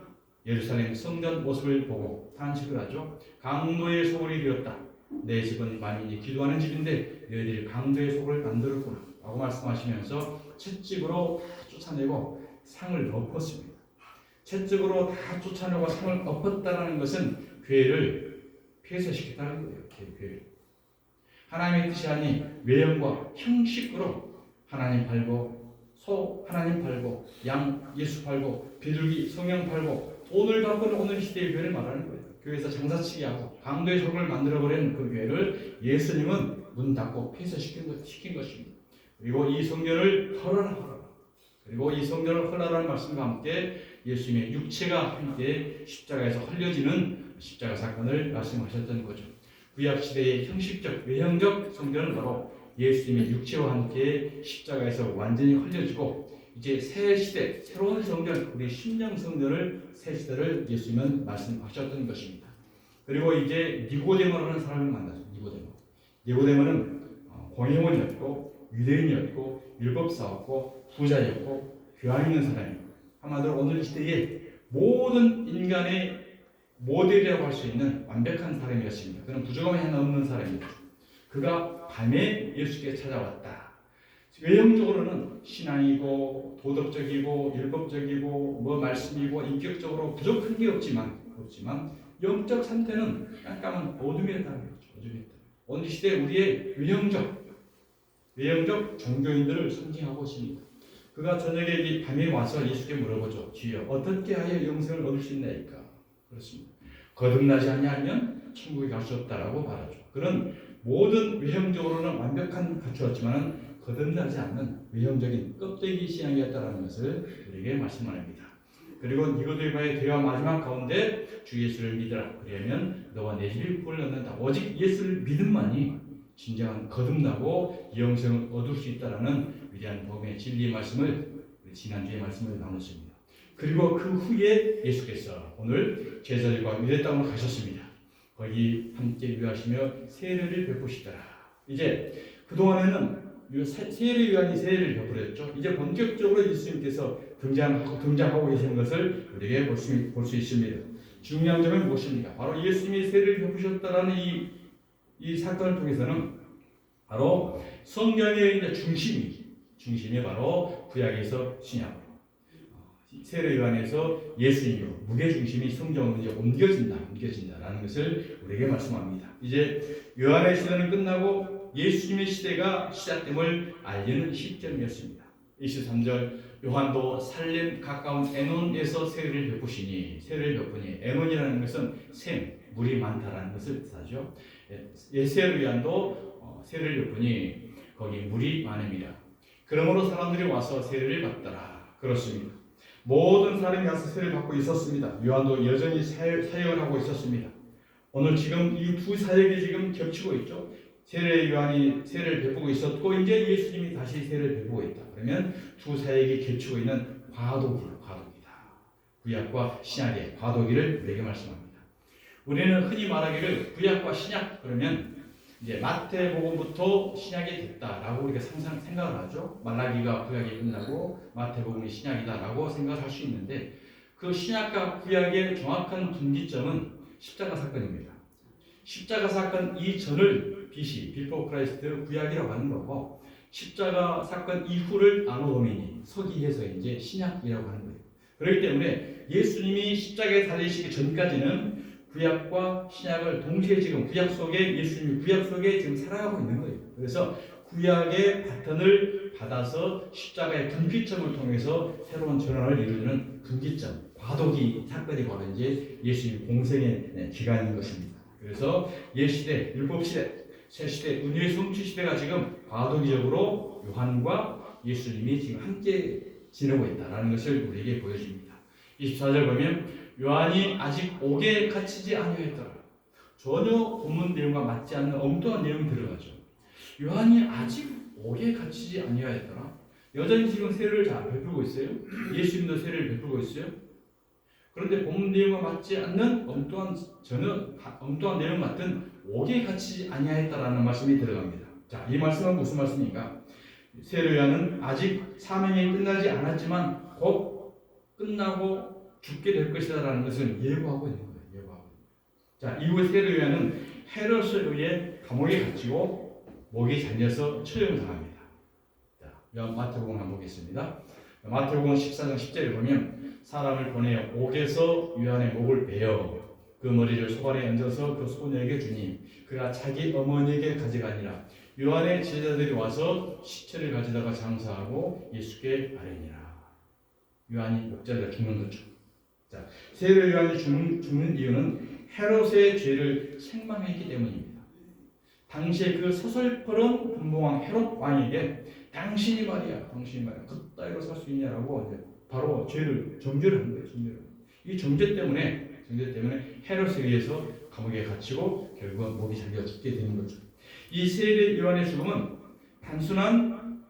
예루살렘 성전 모습을 보고 탄식을 하죠. 강도의 소굴이 되었다. 내 집은 만민이 기도하는 집인데 너희들이 강도의 속을 만들었구나 라고 말씀하시면서 채찍으로 다 쫓아내고 상을 엎었습니다. 채찍으로 다 쫓아내고 상을 엎었다는 것은 교회를 폐쇄시켰다는 거예요. 교회를. 하나님의 뜻이 아닌 외형과 형식으로 하나님 팔고 소 하나님 팔고 양 예수 팔고 비둘기 성령 팔고 돈을 갖고는 오늘 시대의 교회를 말하는 거예요. 교회에서 장사치기 하고 강도의 속을 만들어버린 그 교회를 예수님은 문 닫고 폐쇄시킨 것입니다. 그리고 이 성전을 헐어라. 그리고 이 성전을 헐라라는 말씀과 함께 예수님의 육체가 함께 십자가에서 헐려지는 십자가 사건을 말씀하셨던 거죠. 구약 시대의 형식적, 외형적 성전은 바로 예수님의 육체와 함께 십자가에서 완전히 헐려지고 이제 새 시대, 새로운 성전, 우리 신령 성전을 새 시대를 예수님은 말씀하셨던 것입니다. 그리고 이제 니고데모라는 사람을 만나죠. 니고데모는 공회원이었고 유대인이었고 율법사였고 부자였고 교양 있는 사람이고 한마디로 오늘 시대에 모든 인간의 모델이라고 할 수 있는 완벽한 사람이었습니다. 그는 부족함이 하나 없는 사람입니다. 그가 밤에 예수께 찾아왔다. 외형적으로는 신앙이고 도덕적이고 율법적이고 말씀이고 인격적으로 부족한 게 없지만 영적 상태는 깜깜한 어둠이었다는 거죠. 오늘 시대 우리의 외형적 종교인들을 상징하고 있습니다. 그가 저녁에 이 밤에 와서 예수께 물어보죠. 주여 어떻게 하여 영생을 얻을 수 있나이까? 그렇습니다. 거듭나지 아니하면 천국에 갈 수 없다라고 말하죠. 그런 모든 외형적으로는 완벽한 갖추었지만 거듭나지 않는 외형적인 껍데기 신앙이었다는 것을 우리에게 말씀합니다. 그리고 니고데모와의 대화 마지막 가운데 주 예수를 믿으라. 그러면 너와 내 집이 복을 얻는다. 오직 예수를 믿음만이 진정한 거듭나고 영생을 얻을 수 있다라는 위대한 복음의 진리의 말씀을 지난주에 말씀을 나눴습니다. 그리고 그 후에 예수께서 오늘 제자들과 유대 땅으로 가셨습니다. 거기 함께 유하시며 세례를 베푸시더라. 이제 그동안에는 세례 요한이 세례를 베풀었죠. 이제 본격적으로 예수님께서 등장하고 계시는 것을 우리에게 볼 수 있습니다. 중요한 점은 무엇입니까? 바로 예수님이 세례를 베푸셨다라는 이 사건을 통해서는 바로 성경의 이제 중심이 바로 구약에서 신약, 세례 요한에서 예수님으로 무게 중심이 성경으로 이제 옮겨진다라는 것을 우리에게 말씀합니다. 이제 요한의 시대는 끝나고 예수님의 시대가 시작됨을 알리는 시점이었습니다. 23절 요한도 살렘 가까운 에논에서 세례를 베푸니 에논이라는 것은 샘, 물이 많다라는 것을 뜻하죠. 세례 요한도 세례를 베푸니 거기 물이 많음이라. 그러므로 사람들이 와서 세례를 받더라. 그렇습니다. 모든 사람이 와서 세례를 받고 있었습니다. 요한도 여전히 사역을 하고 있었습니다. 오늘 지금 이 두 사역이 지금 겹치고 있죠. 세례 요한이 세례를 베푸고 있었고 이제 예수님이 다시 세례를 베푸고 있다. 그러면 두 사역이 겹치고 있는 과도기다. 구약과 신약의 과도기를 우리에게 말씀합니다. 우리는 흔히 말하기를 구약과 신약 그러면 이제 마태복음부터 신약이 됐다라고 우리가 생각을 하죠. 말라기가 구약이 끝나고 마태복음이 신약이다라고 생각을 할 수 있는데 그 신약과 구약의 정확한 분기점은 십자가 사건입니다. 십자가 사건 이전을 비포 크라이스트 구약이라고 하는 거고 십자가 사건 이후를 아노도미니 서기해서 이제 신약이라고 하는 거예요. 그렇기 때문에 예수님이 십자가에 달리시기 전까지는 구약과 신약을 동시에 지금 구약 속에 예수님이 구약 속에 지금 살아가고 있는 거예요. 그래서 구약의 바턴을 받아서 십자가의 분기점을 통해서 새로운 전환을 이루는 분기점, 과도기 사건이 바로 이제 예수님 공생의 기간인 것입니다. 그래서 옛시대, 율법시대, 새시대, 은혜의 성취 시대가 지금 과도기적으로 요한과 예수님이 지금 함께 지내고 있다는 것을 우리에게 보여줍니다. 24절 보면 요한이 아직 옥에 갇히지 아니하였더라. 전혀 본문 내용과 맞지 않는 엉뚱한 내용이 들어가죠. 요한이 아직 옥에 갇히지 아니하였더라. 여전히 지금 세례를 잘 베풀고 있어요. 예수님도 세례를 베풀고 있어요. 그런데 본문 내용과 맞지 않는 엉뚱한 내용 같은 옥에 갇히지 아니하였다라는 말씀이 들어갑니다. 자, 이 말씀은 무슨 말씀입니까? 세례 요한은 아직 사명이 끝나지 않았지만 곧 끝나고 죽게 될 것이다라는 것을 예고하고 있는 거예요. 자, 이후에 세례 요한은 헤롯에 의해 감옥에 갇히고 목이 잘려서 처형당합니다. 자, 마태복음 한번 보겠습니다. 마태복음 14장 10절에 보면 사람을 보내어 옥에서 요한의 목을 베어 그 머리를 소발에 얹어서 그 소녀에게 주니 그가 자기 어머니에게 가져가니라. 요한의 제자들이 와서 시체를 가져다가 장사하고 예수께 아뢰니라. 요한이 목자리가 죽는 거죠. 자, 세례 요한이 죽는 이유는 헤롯의 죄를 책망했기 때문입니다. 당시에 그 서슬퍼런 분봉왕 헤롯 왕에게 당신이 말이야 그따위로 살 수 있냐라고 이제 바로 죄를 정죄를 한 거예요. 이 정죄 때문에 헤롯에 의해서 감옥에 갇히고 결국은 목이 잘려 죽게 되는 거죠. 이 세례 요한의 죽음은 단순한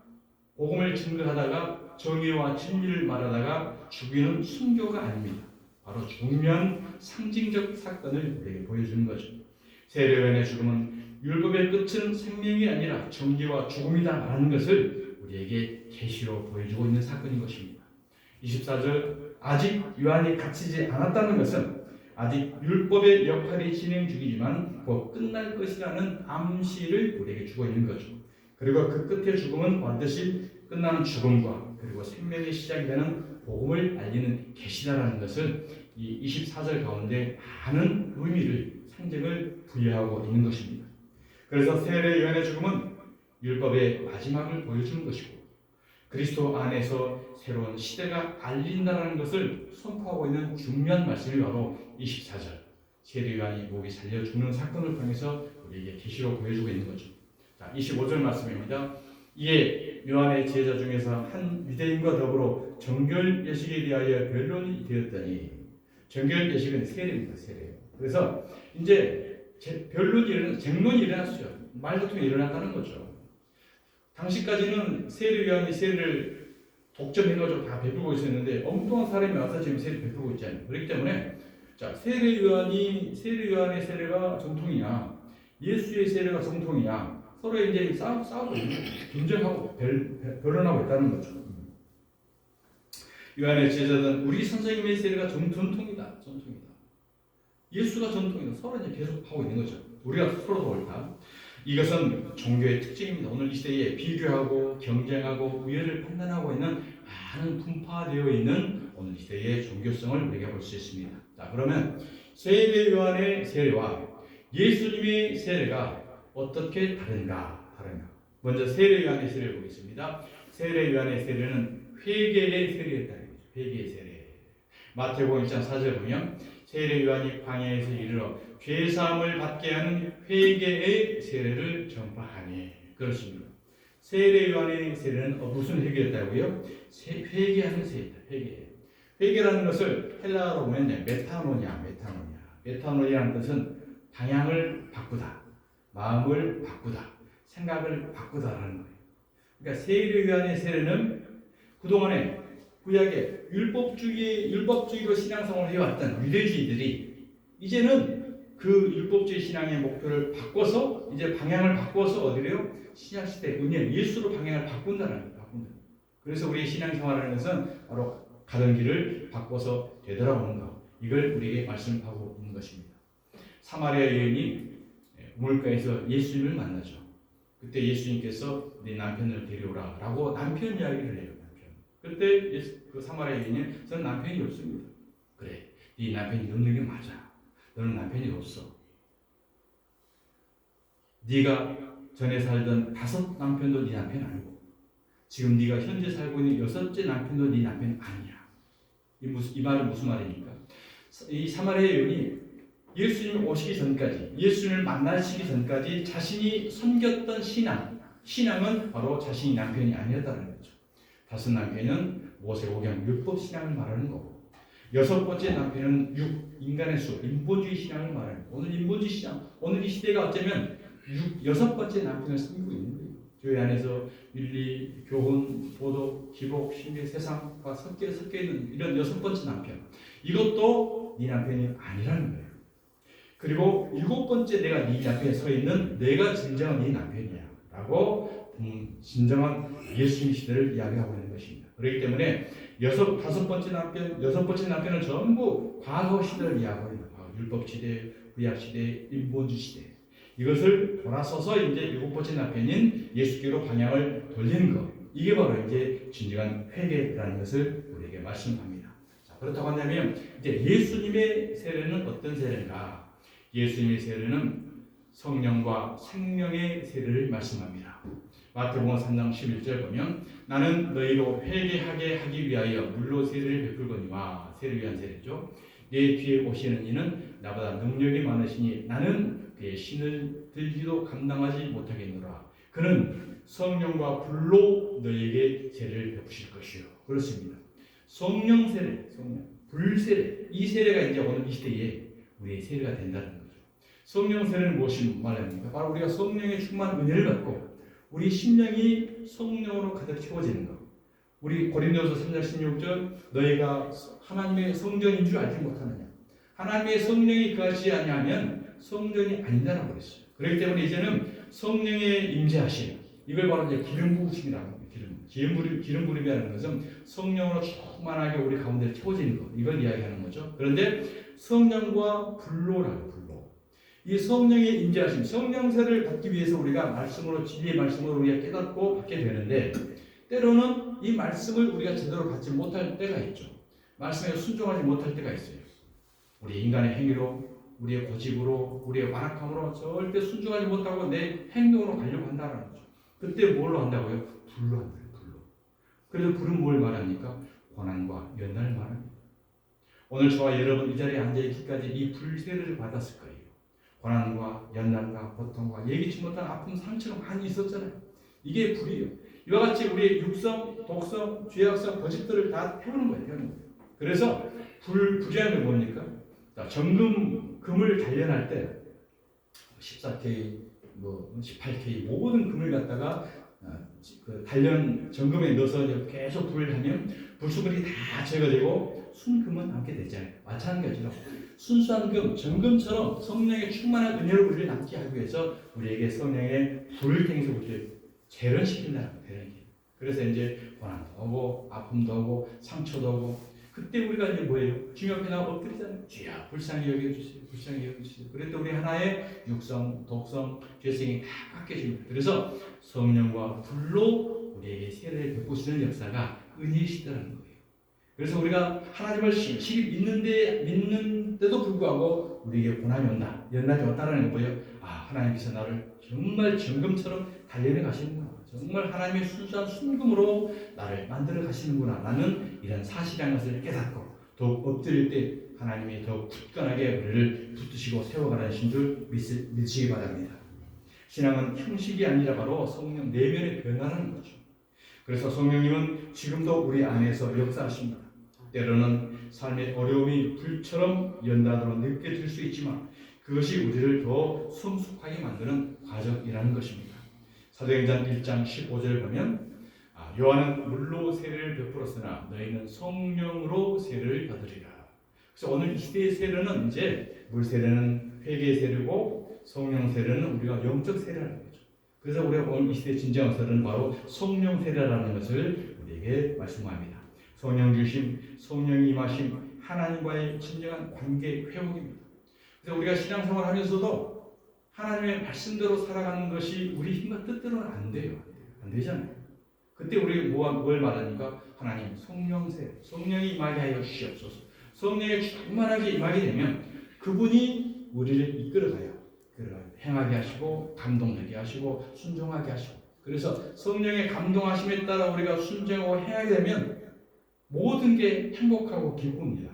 복음을 증거하다가 정의와 진리를 말하다가 죽이는 순교가 아닙니다. 바로 중요한 상징적 사건을 우리에게 보여주는 거죠. 세례 요한의 죽음은 율법의 끝은 생명이 아니라 정죄와 죽음이다 라는 것을 우리에게 계시로 보여주고 있는 사건인 것입니다. 24절 아직 요한이 갇히지 않았다는 것은 아직 율법의 역할이 진행 중이지만 곧 끝날 것이라는 암시를 우리에게 주고 있는 거죠. 그리고 그 끝의 죽음은 반드시 끝나는 죽음과 그리고 생명의 시작이 되는 복음을 알리는 계시다라는 것을 이 24절 가운데 많은 의미를 상징을 부여하고 있는 것입니다. 그래서 세례 요한의 죽음은 율법의 마지막을 보여주는 것이고 그리스도 안에서 새로운 시대가 알린다는 것을 선포하고 있는 중요한 말씀이 바로 24절 세례 요한이 목이 잘려 죽는 사건을 통해서 우리에게 계시로 보여주고 있는 거죠. 자, 25절 말씀입니다. 이에 요한의 제자 중에서 한 유대인과 더불어 정결 예식에 대하여 변론이 되었더니 정결 예식은 세례입니다. 세례. 그래서 이제 쟁론이 일어났어요. 말다툼이 일어났다는 거죠. 당시까지는 세례 요한이 세례를 독점해가지고 다 베풀고 있었는데 엉뚱한 사람이 와서 지금 세례를 베풀고 있잖아요. 그렇기 때문에 자, 세례 요한의 세례가 정통이냐, 예수의 세례가 정통이냐, 서로 이제 싸우고 분쟁하고 변론하고 있다는 거죠. 요한의 제자들은 우리 선생님의 세례가 전통이다. 예수가 전통이다. 서로 이제 계속 하고 있는 거죠. 우리가 서로 옳다. 이것은 종교의 특징입니다. 오늘 이 시대에 비교하고 경쟁하고 우열을 판단하고 있는 많은 분파되어 있는 오늘 이 시대의 종교성을 우리가 볼 수 있습니다. 자, 그러면 세례 요한의 세례와 예수님의 세례가 어떻게 다른가? 먼저 세례 요한의 세례를 보겠습니다. 세례 요한의 세례는 회개의 세례였다. 회개의 세례. 마태복음 1장 4절 보면 세례 요한이 광야에서 이르러 죄 사함을 받게 하는 회개의 세례를 전파하니 그렇습니다. 세례 요한의 세례는 무슨 회개였다고요? 회개하는 세례다. 회개라는 것을 헬라어로 보면 메타노니아라는 뜻은 방향을 바꾸다, 마음을 바꾸다, 생각을 바꾸다라는 거예요. 그러니까 세례 요한의 세례는 그동안에 구약의 율법주의로 신앙생활을 해왔던 유대주의들이 이제는 그 율법주의 신앙의 목표를 바꿔서 이제 방향을 바꿔서 어디래요? 신약시대 은혜 예수로 방향을 바꾼다는 거예요. 그래서 우리의 신앙생활하는 것은 바로 가던 길을 바꿔서 되돌아오는 것. 이걸 우리에게 말씀하고 있는 것입니다. 사마리아 여인이 우물가에서 예수님을 만나죠. 그때 예수님께서 네 남편을 데려오라 라고 남편 이야기를 해요. 그때 그 사마리아 여인이 저는 남편이 없습니다. 그래, 네 남편이 없는 게 맞아. 너는 남편이 없어. 네가 전에 살던 5 남편도 네 남편 아니고 지금 네가 현재 살고 있는 6째 남편도 네 남편 아니야. 이 말은 무슨 말입니까? 이 사마리아 여인이 예수님 오시기 전까지, 예수님을 만나시기 전까지 자신이 섬겼던 신앙은 바로 자신이 남편이 아니었다는 거죠. 5 남편은 모세오경 율법 신앙을 말하는 거고 6번째 남편은 인간의 수, 인본주의 신앙을 말하는 거고 오늘 인본주의 신앙, 오늘 이 시대가 어쩌면 6번째 남편을 섬기고 있는 거예요. 교회 안에서 윤리, 교훈, 도덕, 기복, 신비, 세상과 섞여 있는 이런 6번째 남편 이것도 네 남편이 아니라는 거예요. 그리고 7번째 내가 네 앞에 서 있는 내가 진정한 네 남편이야 라고 진정한 예수님 시대를 이야기하고 있는 것입니다. 그렇기 때문에 5번째 남편, 6번째 남편은 전부 과거 시대를 이야기하고 있는 거예요. 율법 시대, 구약 시대, 인본주의 시대. 이것을 돌아서서 이제 일곱 번째 나편인 예수께로 방향을 돌리는 것. 이게 바로 이제 진정한 회개라는 것을 우리에게 말씀합니다. 자, 그렇다고 한다면 이제 예수님의 세례는 어떤 세례인가? 예수님의 세례는 성령과 생명의 세례를 말씀합니다. 마태복음 3장 11절 보면 나는 너희로 회개하게 하기 위하여 물로 세례를 베풀거니와 세례를 위한 세례죠. 내 뒤에 오시는 이는 나보다 능력이 많으시니 나는 그의 신을 들지도 감당하지 못하겠노라. 그는 성령과 불로 너희에게 세례를 베푸실 것이요. 그렇습니다. 성령 세례, 불 세례, 이 세례가 이제 오늘 이 시대에 우리의 세례가 된다는 거죠. 성령 세례는 무엇이 말합니까? 바로 우리가 성령의 충만한 은혜를 받고 우리 심령이 성령으로 가득 채워지는 것. 우리 고린도서 3장 16절 너희가 하나님의 성전인 줄 알지 못하느냐. 하나님의 성령이 거하지 아니하면 성전이 아니다라고 그랬어요. 그렇기 때문에 이제는 성령의 임재하심, 이걸 바로 이제 기름 부으심이라고 합니다. 기름 부음이라는 것은 성령으로 충만하게 우리 가운데 채워지는 것, 이걸 이야기하는 거죠. 그런데 성령과 불로라고 불로. 이 성령의 임재하심, 성령세를 받기 위해서 우리가 말씀으로 진리의 말씀으로 우리가 깨닫고 받게 되는데 때로는 이 말씀을 우리가 제대로 받지 못할 때가 있죠. 말씀에 순종하지 못할 때가 있어요. 우리 인간의 행위로, 우리의 고집으로, 우리의 완악함으로 절대 순종하지 못하고 내 행동으로 가려고 한다는 거죠. 그때 뭘로 한다고요? 불로 한다고요. 불로. 그래서 불은 뭘 말합니까? 고난과 연단을 말합니다. 오늘 저와 여러분 이 자리에 앉아있기까지 이 불세례를 받았을 거예요. 고난과 연단과 고통과 예기치 못한 아픔, 상처가 많이 있었잖아요. 이게 불이에요. 이와 같이 우리의 육성, 독성, 죄악성, 거짓들을 다 태우는 거예요. 그래서 불이라는 게 뭡니까? 자, 금을 단련할 때 14K, 18K 모든 금을 갖다가 그 단련 정금에 넣어서 계속 불을 하면 불순물이 다 제거되고 순금은 남게 되잖아요. 마찬가지로 순수한 금, 정금처럼 성령의 충만한 은혜를 우리를 남게 하기 위해서 우리에게 성령의 불을 통해서 우리를 재련시킨다는 거예요. 그래서 이제 고난도 오고 아픔도 오고 상처도 오고 그때 우리가 이제 뭐예요? 주님 앞에 나와 엎드리잖아요. 주야 불쌍히 여겨주세요. 불쌍히 여겨주세요. 그랬더니 우리 하나의 육성, 독성, 죄성이 다 깎여집니다. 그래서 성령과 불로 우리에게 세례를 베푸시는 역사가 은혜시다는 거예요. 그래서 우리가 하나님을 신실히 믿는데도 불구하고 우리에게 고난이 온다, 연단이 왔다라는 거 뭐예요? 아, 하나님께서 나를 정말 정금처럼 달려내 가시는구나. 정말 하나님의 순수한 순금으로 나를 만들어 가시는구나. 나는 이런 사실이라는 것을 깨닫고 더욱 엎드릴 때 하나님이 더욱 굳건하게 우리를 붙드시고 세워가는 줄 믿으시기 바랍니다. 신앙은 형식이 아니라 바로 성령 내면의 변화라는 거죠. 그래서 성령님은 지금도 우리 안에서 역사하십니다. 때로는 삶의 어려움이 불처럼 연단으로 느껴질 수 있지만 그것이 우리를 더 성숙하게 만드는 과정이라는 것입니다. 사도행전 1장 15절을 보면 요한은 물로 세례를 베풀었으나 너희는 성령으로 세례를 받으리라. 그래서 오늘 이 시대의 세례는 이제 물 세례는 회개 세례고 성령 세례는 우리가 영적 세례라는 거죠. 그래서 우리가 오늘 이 시대의 진정한 세례는 바로 성령 세례라는 것을 우리에게 말씀합니다. 성령 주심, 성령 임하심, 하나님과의 진정한 관계 회복입니다. 그래서 우리가 신앙생활 하면서도 하나님의 말씀대로 살아가는 것이 우리 힘과 뜻대로는 안 돼요. 안 되잖아요. 그때 우리 뭘 말합니까? 하나님 성령세, 성령이 임하게 하여 주시옵소서. 성령이 충만하게 임하게 되면 그분이 우리를 이끌어가요. 행하게 하시고 감동되게 하시고 순종하게 하시고. 그래서 성령의 감동하심에 따라 우리가 순종하고 행하게 되면 모든 게 행복하고 기쁩니다.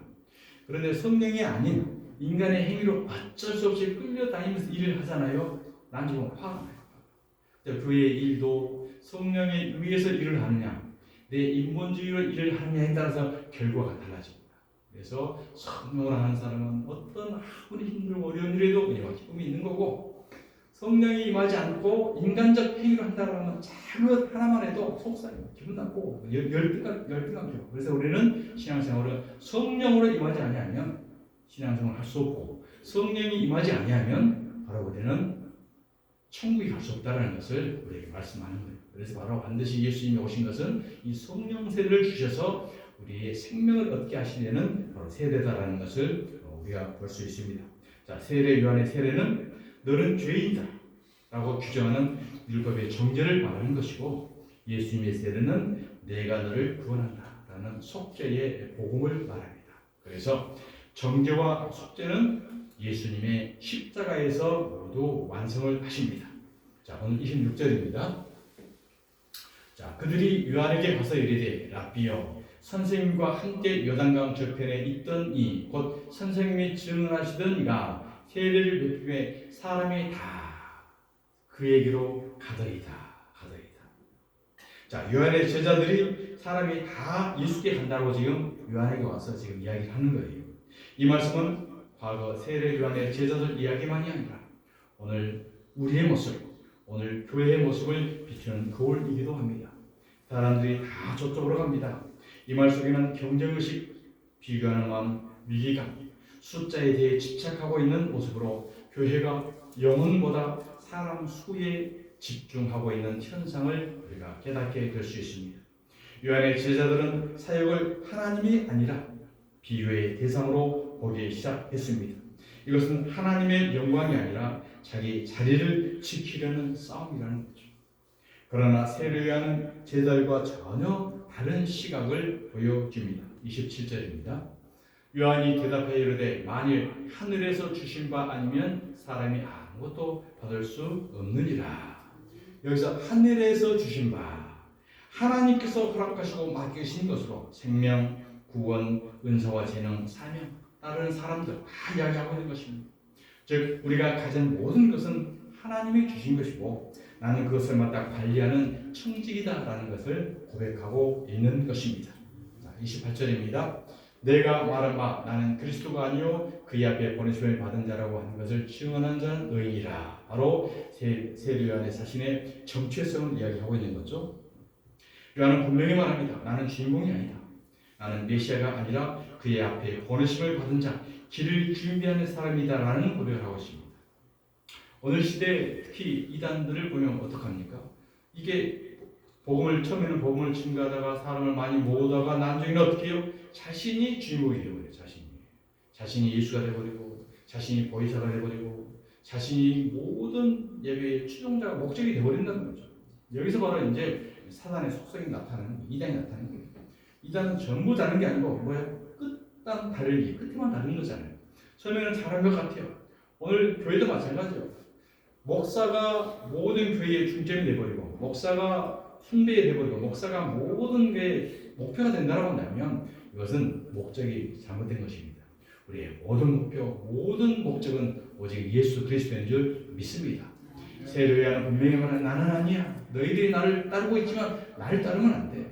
그런데 성령이 아닌 인간의 행위로 어쩔 수 없이 끌려다니면서 일을 하잖아요. 난 지금 화가 나요. 그의 일도 성령에 의해서 일을 하느냐, 내 인본주의로 일을 하느냐에 따라서 결과가 달라집니다. 그래서 성령을 하는 사람은 어떤 아무리 힘들고 어려운 일에도 은혜와 기쁨이 있는 거고, 성령이 임하지 않고 인간적 행위를 한다면 작은 것 하나만 해도 속상해요. 기분 나쁘고 열등감죠. 그래서 우리는 신앙생활을 성령으로 임하지 아니하면 신앙생활을 할 수 없고, 성령이 임하지 아니하면 바로 우리는 천국에 갈 수 없다는 것을 우리에게 말씀하는 거예요. 그래서 바로 반드시 예수님이 오신 것은 이 성령 세례를 주셔서 우리의 생명을 얻게 하시려는 바로 세례다라는 것을 우리가 볼 수 있습니다. 자, 세례 요한의 세례는 너는 죄인이다 라고 규정하는 율법의 정죄를 말하는 것이고, 예수님의 세례는 내가 너를 구원한다 라는 속죄의 복음을 말합니다. 그래서 정죄와 속죄는 예수님의 십자가에서 모두 완성을 하십니다. 자, 오늘 26절입니다. 자, 그들이 요한에게 가서 이르되 라삐여, 선생님과 함께 요단강 저편에 있던 이 곧 선생님이 증언하시던 이가 세례를 베푸매 사람이 다 그에게로 가더이다. 자, 요한의 제자들이 사람이 다 예수께 간다고 지금 요한에게 와서 지금 이야기를 하는 거예요. 이 말씀은 과거 세례 요한의 제자들 이야기만이 아니라 오늘 우리의 모습, 오늘 교회의 모습을 비추는 거울이기도 합니다. 사람들이 다 저쪽으로 갑니다. 이 말 속에는 경쟁의식, 비교하는 마음, 위기감, 숫자에 대해 집착하고 있는 모습으로 교회가 영혼보다 사람 수에 집중하고 있는 현상을 우리가 깨닫게 될 수 있습니다. 요한의 제자들은 사역을 하나님이 아니라 비교의 대상으로 보기 시작했습니다. 이것은 하나님의 영광이 아니라 자기 자리를 지키려는 싸움이라는 거죠. 그러나 세례 요한은 제자들과 전혀 다른 시각을 보여줍니다. 27절입니다. 요한이 대답하여 이르되 만일 하늘에서 주신 바 아니면 사람이 아무것도 받을 수 없느니라. 여기서 하늘에서 주신 바, 하나님께서 허락하시고 맡기신 것으로 생명, 구원, 은사와 재능, 사명, 다른 사람들 다 이야기하고 있는 것입니다. 즉 우리가 가진 모든 것은 하나님이 주신 것이고 나는 그것을 맡아 관리하는 청직이다라는 것을 고백하고 있는 것입니다. 28절입니다. 내가 말한 바 나는 그리스도가 아니요 그의 앞에 보내심을 받은 자라고 하는 것을 증언한 자는 너희니라. 바로 세례 요한의 자신의 정체성을 이야기하고 있는 거죠. 요한은 분명히 말합니다. 나는 주인공이 아니다. 나는 메시아가 아니라 그의 앞에 보내심을 받은 자, 길을 준비하는 사람이다라는 고백을 하고 있습니다. 오늘 시대 특히 이단들을 보면 어떡합니까? 이게 처음에는 복음을 증거하다가 사람을 많이 모으다가 나중에는 어떻게 해요? 자신이 주인공이 되어버려요. 자신이 예수가 되어버리고 자신이 보이사가 되어버리고 자신이 모든 예배의 추종자가 목적이 되어버린다는 거죠. 여기서 바로 이제 사단의 속성이 나타나는, 이단이 나타나는 거예요. 이단은 전부 다른 게 아니고 끝단 다르기, 끝에만 다른 거잖아요. 처음에는 잘한 것 같아요. 오늘 교회도 마찬가지예요. 목사가 모든 교회의 중점이 되어버리고 목사가 숭배가 되어버리고 목사가 모든 게 목표가 된다고 한다면 이것은 목적이 잘못된 것입니다. 우리의 모든 목표, 모든 목적은 오직 예수 그리스도인 줄 믿습니다. 세례 요한은 분명히 말하는 나는 아니야. 너희들이 나를 따르고 있지만 나를 따르면 안 돼.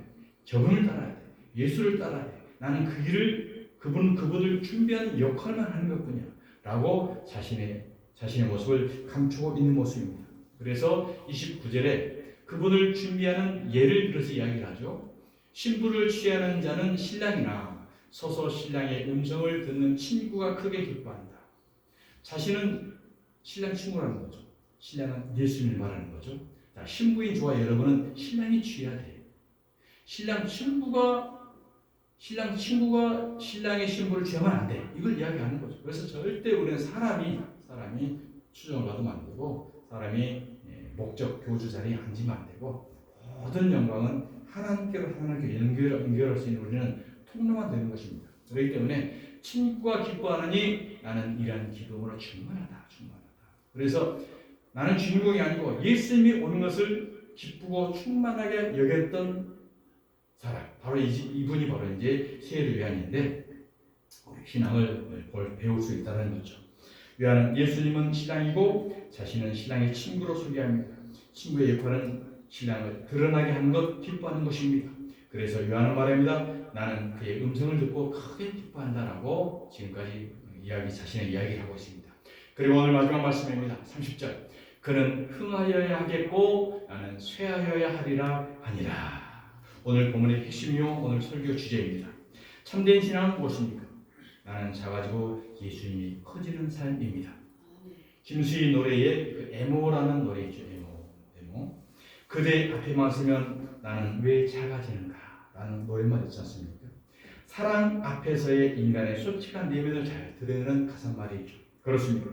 저분을 따라야 돼. 예수를 따라야 돼. 나는 그 길을 그분을 준비하는 역할만 하는 것뿐이야. 라고 자신의 모습을 감추고 있는 모습입니다. 그래서 29절에 그분을 준비하는 예를 들어서 이야기를 하죠. 신부를 취하는 자는 신랑이나 서서 신랑의 음성을 듣는 친구가 크게 기뻐한다. 자신은 신랑 친구라는 거죠. 신랑은 예수님을 말하는 거죠. 자, 신부인 저와 여러분은 신랑이 취해야 돼요. 신랑 친구가 신랑의 신부를 취하면 안 돼. 이걸 이야기하는 거죠. 그래서 절대 우리는 사람이 추종을 받으면 안 되고 사람이 목적 교주 자리에 앉으면 안 되고 모든 영광은 하나님께 연결할 수 있는 우리는 통로만 되는 것입니다. 그렇기 때문에 친구가 기뻐하느니 나는 이러한 기쁨으로 충만하다. 그래서 나는 주인공이 아니고 예수님이 오는 것을 기쁘고 충만하게 여겼던 사람, 바로 이분이 바로 이제 세례 요한인데 신앙을 배울 수 있다는 거죠. 요한은 예수님은 신랑이고 자신은 신랑의 친구로 소개합니다. 친구의 역할은 신랑을 드러나게 하는 것, 기뻐하는 것입니다. 그래서 요한은 말합니다. 나는 그의 음성을 듣고 크게 기뻐한다라고 지금까지 자신의 이야기를 하고 있습니다. 그리고 오늘 마지막 말씀입니다. 30절. 그는 흥하여야 하겠고 나는 쇠하여야 하리라 하니라. 오늘 본문의 핵심이요 오늘 설교 주제입니다. 참된 신앙은 무엇입니까? 나는 작아지고 예수님이 커지는 삶입니다. 김수희 노래에 그 에모라는 노래 있죠. 에모. 그대 앞에만 서면 나는 왜 작아지는가? 라는 노래만 있지 않습니까? 사랑 앞에서의 인간의 솔직한 내면을 잘 드러내는 가사말이 있죠. 그렇습니까?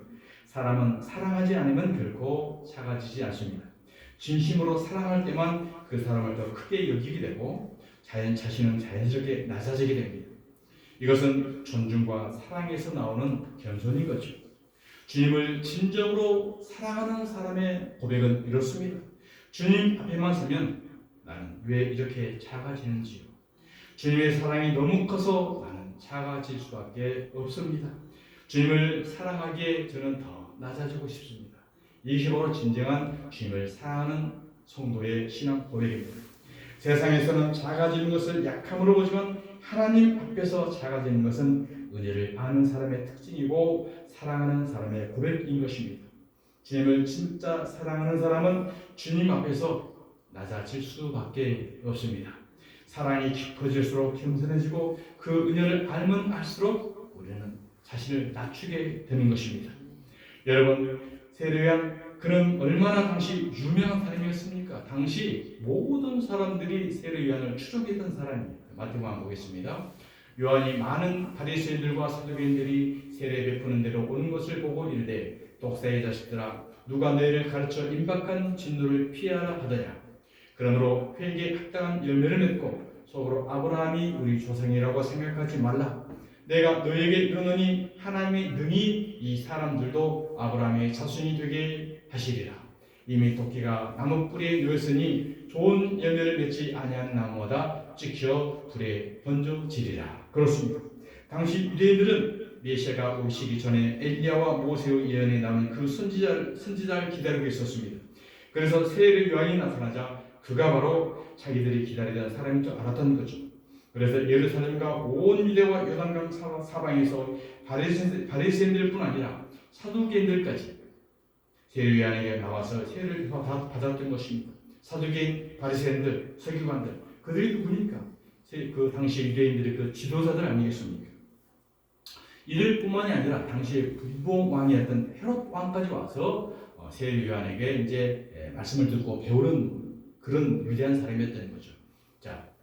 사람은 사랑하지 않으면 결코 작아지지 않습니다. 진심으로 사랑할 때만 그 사람을 더 크게 여기게 되고 자신은 자연스럽게 낮아지게 됩니다. 이것은 존중과 사랑에서 나오는 겸손인 거죠. 주님을 진정으로 사랑하는 사람의 고백은 이렇습니다. 주님 앞에만 서면 나는 왜 이렇게 작아지는지요. 주님의 사랑이 너무 커서 나는 작아질 수밖에 없습니다. 주님을 사랑하기에 저는 더 낮아지고 싶습니다. 이것이 바로 진정한 주님을 사랑하는 성도의 신앙 고백입니다. 세상에서는 작아지는 것을 약함으로 보지만 하나님 앞에서 작아지는 것은 은혜를 아는 사람의 특징이고 사랑하는 사람의 고백인 것입니다. 주님을 진짜 사랑하는 사람은 주님 앞에서 낮아질 수밖에 없습니다. 사랑이 깊어질수록 겸손해지고 그 은혜를 알면 알수록 우리는 자신을 낮추게 되는 것입니다. 여러분, 세례요한 그는 얼마나 당시 유명한 사람이었습니까? 당시 모든 사람들이 세례요한을 추종했던 사람입니다. 마태복음 보겠습니다. 요한이 많은 바리새인들과 사두개인들이 세례 베푸는 대로 오는 것을 보고 이르되 독사의 자식들아 누가 너희를 가르쳐 임박한 진노를 피하라 하더냐. 그러므로 회개에 합당한 열매를 맺고 속으로 아브라함이 우리 조상이라고 생각하지 말라. 내가 너에게 이르노니 하나님이 능히 이 사람들도 아브라함의 자손이 되게 하시리라. 이미 토끼가 나무 뿌리에 누웠으니 좋은 열매를 맺지 아니한 나무마다 찍혀 불에 던져지리라. 그렇습니다. 당시 유대인들은 메시아가 오시기 전에 엘리야와 모세의 예언에 나온 그 선지자를 기다리고 있었습니다. 그래서 세례 요한이 나타나자 그가 바로 자기들이 기다리던 사람인 줄 알았던 거죠. 그래서 예루살렘과 온 유대와 요단강 사방에서 바리새인들뿐 아니라 사두개인들까지 세례 요한에게 나와서 세례를 받았던 것입니다. 사두개인, 바리새인들, 서기관들 그들이 누구니까? 그 당시 유대인들의 그 지도자들 아니겠습니까? 이들뿐만이 아니라 당시에 분봉 왕이었던 헤롯 왕까지 와서 세례 요한에게 이제 말씀을 듣고 배우는 그런 위대한 사람이었던 거죠. 자,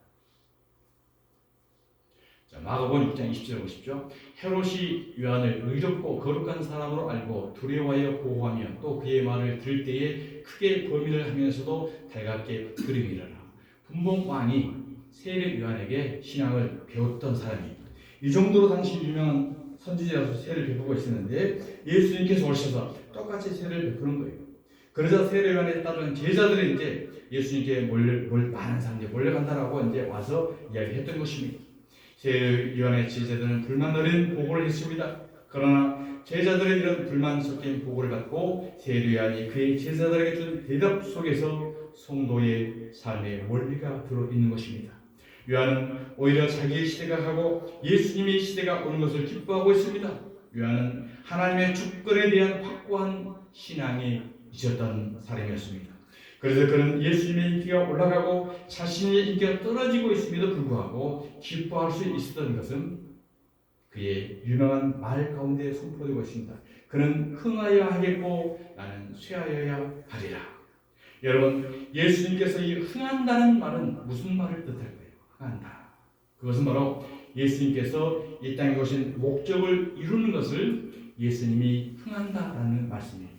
마가복음 6장 20절 보십시오. 헤롯이 요한을 의롭고 거룩한 사람으로 알고 두려워하여 보호하며 또 그의 말을 들을 때에 크게 범인을 하면서도 달갑게 들음이라라. 분봉 왕이 세례 요한에게 신앙을 배웠던 사람입니다. 이 정도로 당시 유명한 선지자로서 세례를 베푸고 있었는데 예수님께서 오셔서 똑같이 세례를 베푸는 거예요. 그러자 세례 요한에 따른 제자들이 이제 예수님께 많은 사람들이 몰려간다라고 이제 와서 이야기했던 것입니다. 세례 요한의 제자들은 불만 어린 보고를 했습니다. 그러나 제자들의 이런 불만 섞인 보고를 받고 세례 요한이 그의 제자들에게 준 대답 속에서 성도의 삶의 원리가 들어 있는 것입니다. 요한은 오히려 자기의 시대가 가고 예수님의 시대가 오는 것을 기뻐하고 있습니다. 요한은 하나님의 주권에 대한 확고한 신앙이 있었던 사람이었습니다. 그래서 그는 예수님의 인기가 올라가고 자신의 인기가 떨어지고 있음에도 불구하고 기뻐할 수 있었던 것은 그의 유명한 말 가운데 선포되고 있습니다. 그는 흥하여야 하겠고 나는 쇠하여야 하리라. 여러분, 예수님께서 이 흥한다는 말은 무슨 말을 뜻할까요? 흥한다. 그것은 바로 예수님께서 이 땅에 오신 목적을 이루는 것을 예수님이 흥한다라는 말씀이에요.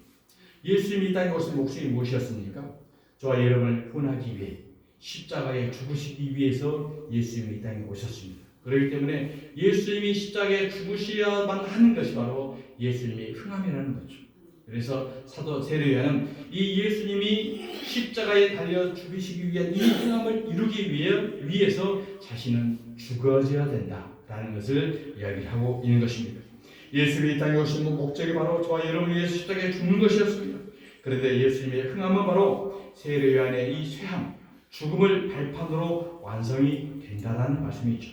예수님이 이 땅에 오신 목적이 무엇이었습니까? 저와 여러분을 구원하기 위해 십자가에 죽으시기 위해서 예수님이 이 땅에 오셨습니다. 그렇기 때문에 예수님이 십자가에 죽으셔야만 하는 것이 바로 예수님의 흥함이라는 거죠. 그래서 사도 세례 요한은 이 예수님이 십자가에 달려 죽으시기 위한 이 흥함을 이루기 위해서 자신은 죽어져야 된다라는 것을 이야기를 하고 있는 것입니다. 예수님이 이 땅에 오신 목적이 바로 저와 여러분을 위해서 십자가에 죽는 것이었습니다. 그런데 예수님의 흥함은 바로 세례 요한의 이 쇠함, 죽음을 발판으로 완성이 된다는 말씀이죠.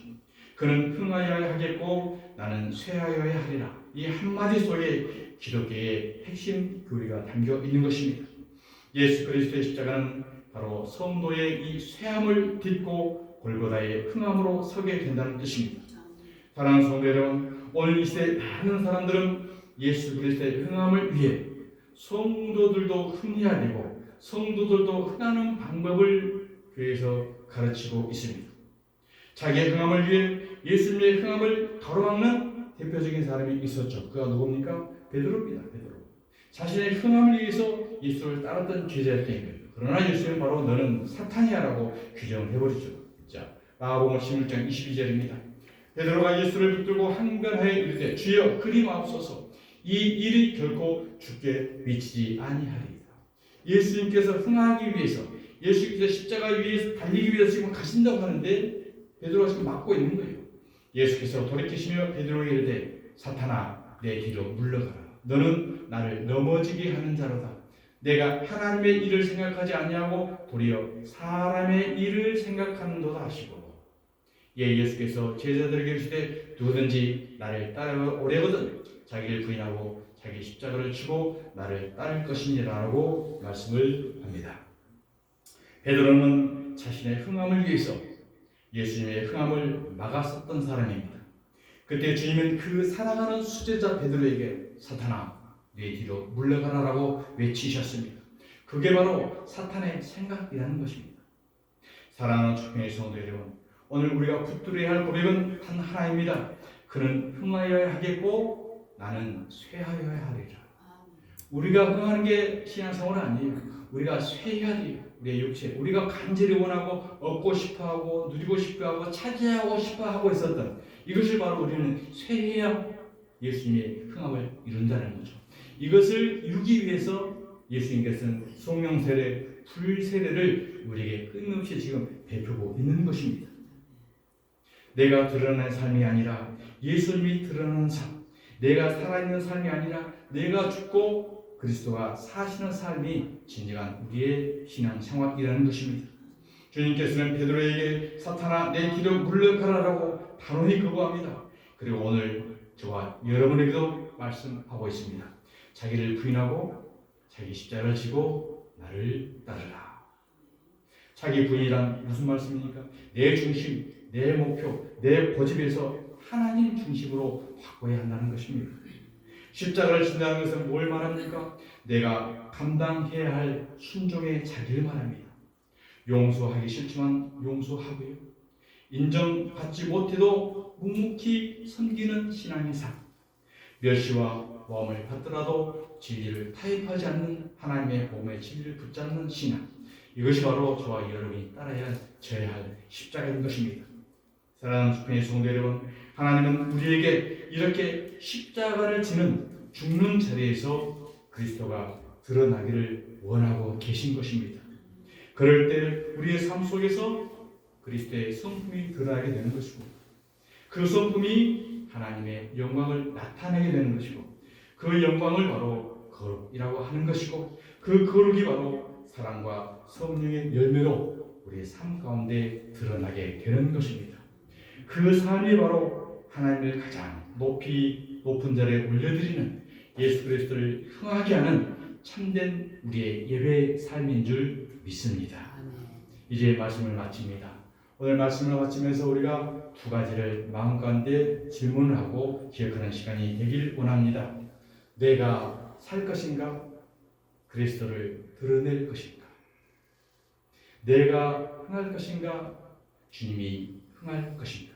그는 흥하여야 하겠고 나는 쇠하여야 하리라. 이 한마디 속에 기독교의 핵심 교리가 담겨 있는 것입니다. 예수 그리스도의 십자가는 바로 성도의 이 쇠함을 딛고 골고다의 흥함으로 서게 된다는 뜻입니다. 사랑하는 성도 여러분, 오늘 이 시대 많은 사람들은 예수 그리스도의 흥함을 위해 성도들도 흥해야 되고 성도들도 흥하는 방법을 교회에서 가르치고 있습니다. 자기의 흥함을 위해 예수님의 흥함을 가로막는 대표적인 사람이 있었죠. 그가 누굽니까? 베드로입니다. 베드로. 자신의 흥함을 위해서 예수를 따랐던 제자였던 거예요. 그러나 예수는 바로 너는 사탄이야라고 규정을 해버리죠. 자, 마가복음 16장 22절입니다. 베드로가 예수를 붙들고 항변하여 이르되 주여 그리 마옵소서 이 일이 결코 주께 미치지 아니하리이다. 예수님께서 흥하기 위해서 예수께서 십자가 위에 달리기 위해서 지금 가신다고 하는데 베드로가 지금 막고 있는 거예요. 예수께서 돌이키시며 베드로에게 이르되 사탄아 내 뒤로 물러가라. 너는 나를 넘어지게 하는 자로다. 내가 하나님의 일을 생각하지 아니하고 도리어 사람의 일을 생각하는도다 하시고 예수께서 제자들에게 이르시되 누구든지 나를 따라오려거든 자기를 부인하고 자기 십자가를 지고 나를 따를 것이니라고 말씀을 합니다. 베드로는 자신의 흥함을 위해서 예수님의 흥함을 막았었던 사람입니다. 그때 주님은 그 사랑하는 수제자 베드로에게 사탄아 내 뒤로 물러가라라고 외치셨습니다. 그게 바로 사탄의 생각이라는 것입니다. 사랑하는 주님의 성도 여러분, 오늘 우리가 붙들어야 할 고백은 단 하나입니다. 그는 흥하여야 하겠고 나는 쇠하여야 하리라. 우리가 흥하는 게 신앙생활은 아니에요. 우리가 쇠해야 돼요. 우리의 육체, 우리가 간절히 원하고 얻고 싶어하고 누리고 싶어하고 차지하고 싶어하고 있었던 이것을 바로 우리는 쇠해야 예수님의 흥함을 이룬다는 거죠. 이것을 이루기 위해서 예수님께서는 성령 세례, 불 세례를 우리에게 끊임없이 지금 베푸고 있는 것입니다. 내가 드러나는 삶이 아니라 예수님이 드러나는 삶, 내가 살아있는 삶이 아니라 내가 죽고 그리스도가 사시는 삶이 진정한 우리의 신앙생활이라는 것입니다. 주님께서는 베드로에게 사탄아 내 뒤로 물러가라라고 단호히 거부합니다. 그리고 오늘 저와 여러분에게도 말씀하고 있습니다. 자기를 부인하고 자기 십자가를 지고 나를 따르라. 자기 부인이란 무슨 말씀입니까? 내 중심, 내 목표, 내 고집에서 하나님 중심으로 바꿔야 한다는 것입니다. 십자가를 진다는 것은 뭘 말합니까? 내가 감당해야 할 순종의 자기를 말합니다. 용서하기 싫지만 용서하고요. 인정받지 못해도 묵묵히 섬기는 신앙의 삶. 멸시와 모함을 받더라도 진리를 타협하지 않는 하나님의 몸의 진리를 붙잡는 신앙. 이것이 바로 저와 여러분이 따라야 할 십자가인 것입니다. 사랑하는 주님의 성도 여러분, 하나님은 우리에게 이렇게 십자가를 지는 죽는 자리에서 그리스도가 드러나기를 원하고 계신 것입니다. 그럴 때 우리의 삶 속에서 그리스도의 성품이 드러나게 되는 것이고 그 성품이 하나님의 영광을 나타내게 되는 것이고 그 영광을 바로 거룩이라고 하는 것이고 그 거룩이 바로 사랑과 성령의 열매로 우리의 삶 가운데 드러나게 되는 것입니다. 그 삶이 바로 하나님을 가장 높은 자리에 올려드리는 예수 그리스도를 흥하게 하는 참된 우리의 예배의 삶인 줄 믿습니다. 이제 말씀을 마칩니다. 오늘 말씀을 마치면서 우리가 두 가지를 마음 가운데 질문을 하고 기억하는 시간이 되길 원합니다. 내가 살 것인가? 그리스도를 드러낼 것인가? 내가 흥할 것인가? 주님이 흥할 것인가?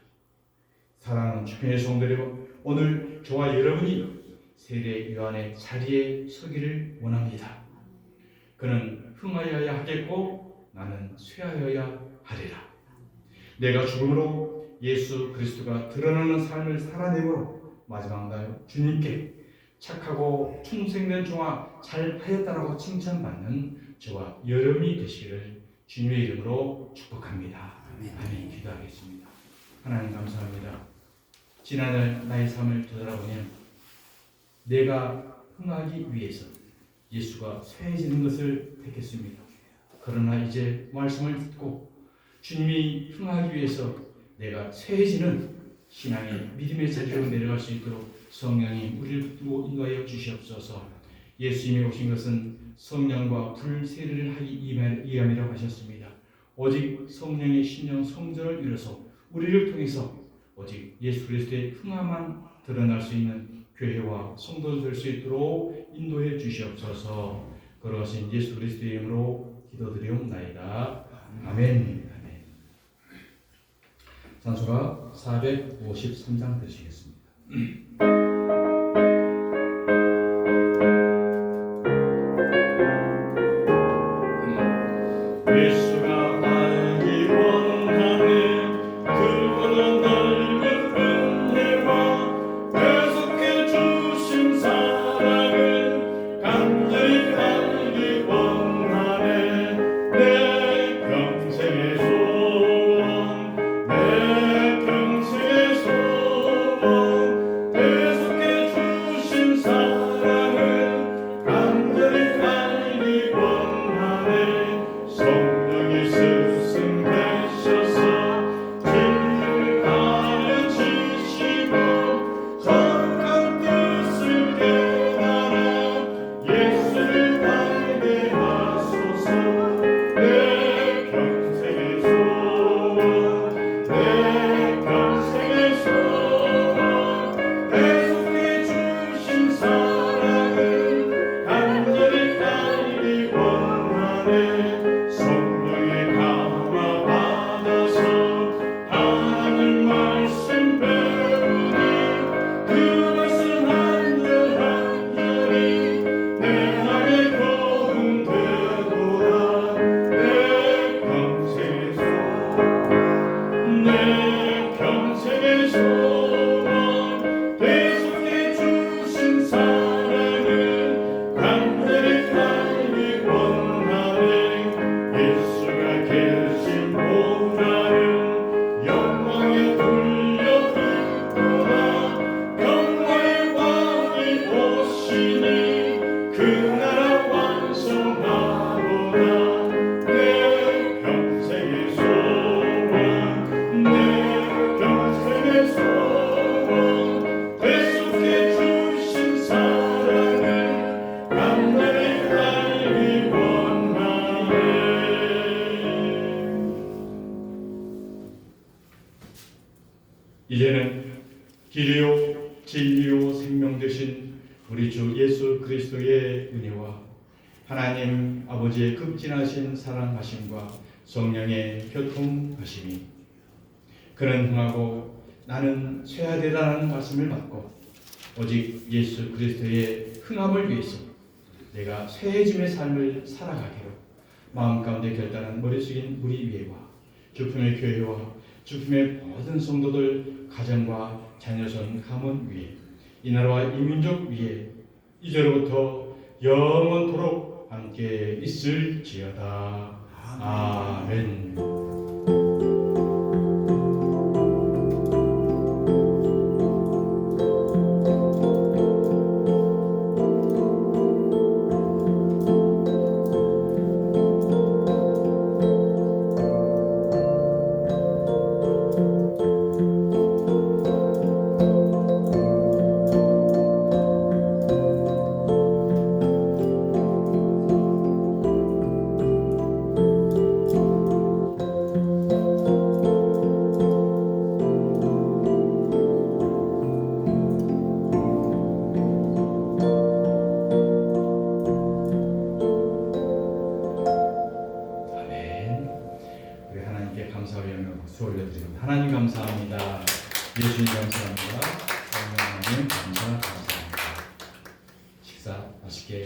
사랑하는 주님의 성도 여러분, 오늘 저와 여러분이 세례 요한의 자리에 서기를 원합니다. 그는 흥하여야 하겠고 나는 쇠하여야 하리라. 내가 죽음으로 예수 그리스도가 드러나는 삶을 살아내므로 마지막 날 주님께 착하고 충성된 종아 잘하였다라고 칭찬받는 저와 여러분이 되시기를 주님의 이름으로 축복합니다. 아멘. 기도하겠습니다. 하나님 감사합니다. 지난날 나의 삶을 되돌아보면 내가 흥하기 위해서 예수가 쇠해지는 것을 택했습니다. 그러나 이제 말씀을 듣고 주님이 흥하기 위해서 내가 쇠해지는 신앙의 믿음의 자리로 내려갈 수 있도록 성령이 우리를 붙들고 인도하여 주시옵소서. 예수님이 오신 것은 성령과 불 세례를 하기 위함이라고 하셨습니다. 오직 성령의 신령 성전을 이뤄서 우리를 통해서 오직 예수 그리스도의 흥함만 드러날 수 있는 교회와 성도들 될 수 있도록 인도해 주시옵소서. 걸어가신 예수 그리스도의 이름으로 기도드리옵나이다. 아멘. 찬송가 453장 드시겠습니다. 하시니 그 나라 완성하고자 내 평생의 소원 내 평생의 소원 계속해 주신 사랑을 간절히 알기 원하네. 이제는 길이요 진리요 생명 되신 우리 주 예수 그리스도의 은혜와 하나님 아버지의 극진하신 사랑하심과 성령의 교통하심이 그는 흥하고 나는 쇠하되다라는 말씀을 받고 오직 예수 그리스도의 흥함을 위해서 내가 쇠해짐의 삶을 살아가기로 마음 가운데 결단한 머리 숙인 우리 위에와 주품의 교회와 주품의 모든 성도들 가정과 자녀손 가문 위에 이 나라와 이 민족 위에 이제로부터 영원토록 함께 있을지어다. 아멘. 감사와 영광 박수 올려드립니다. 하나님 감사합니다. 예수님 감사합니다. 하나님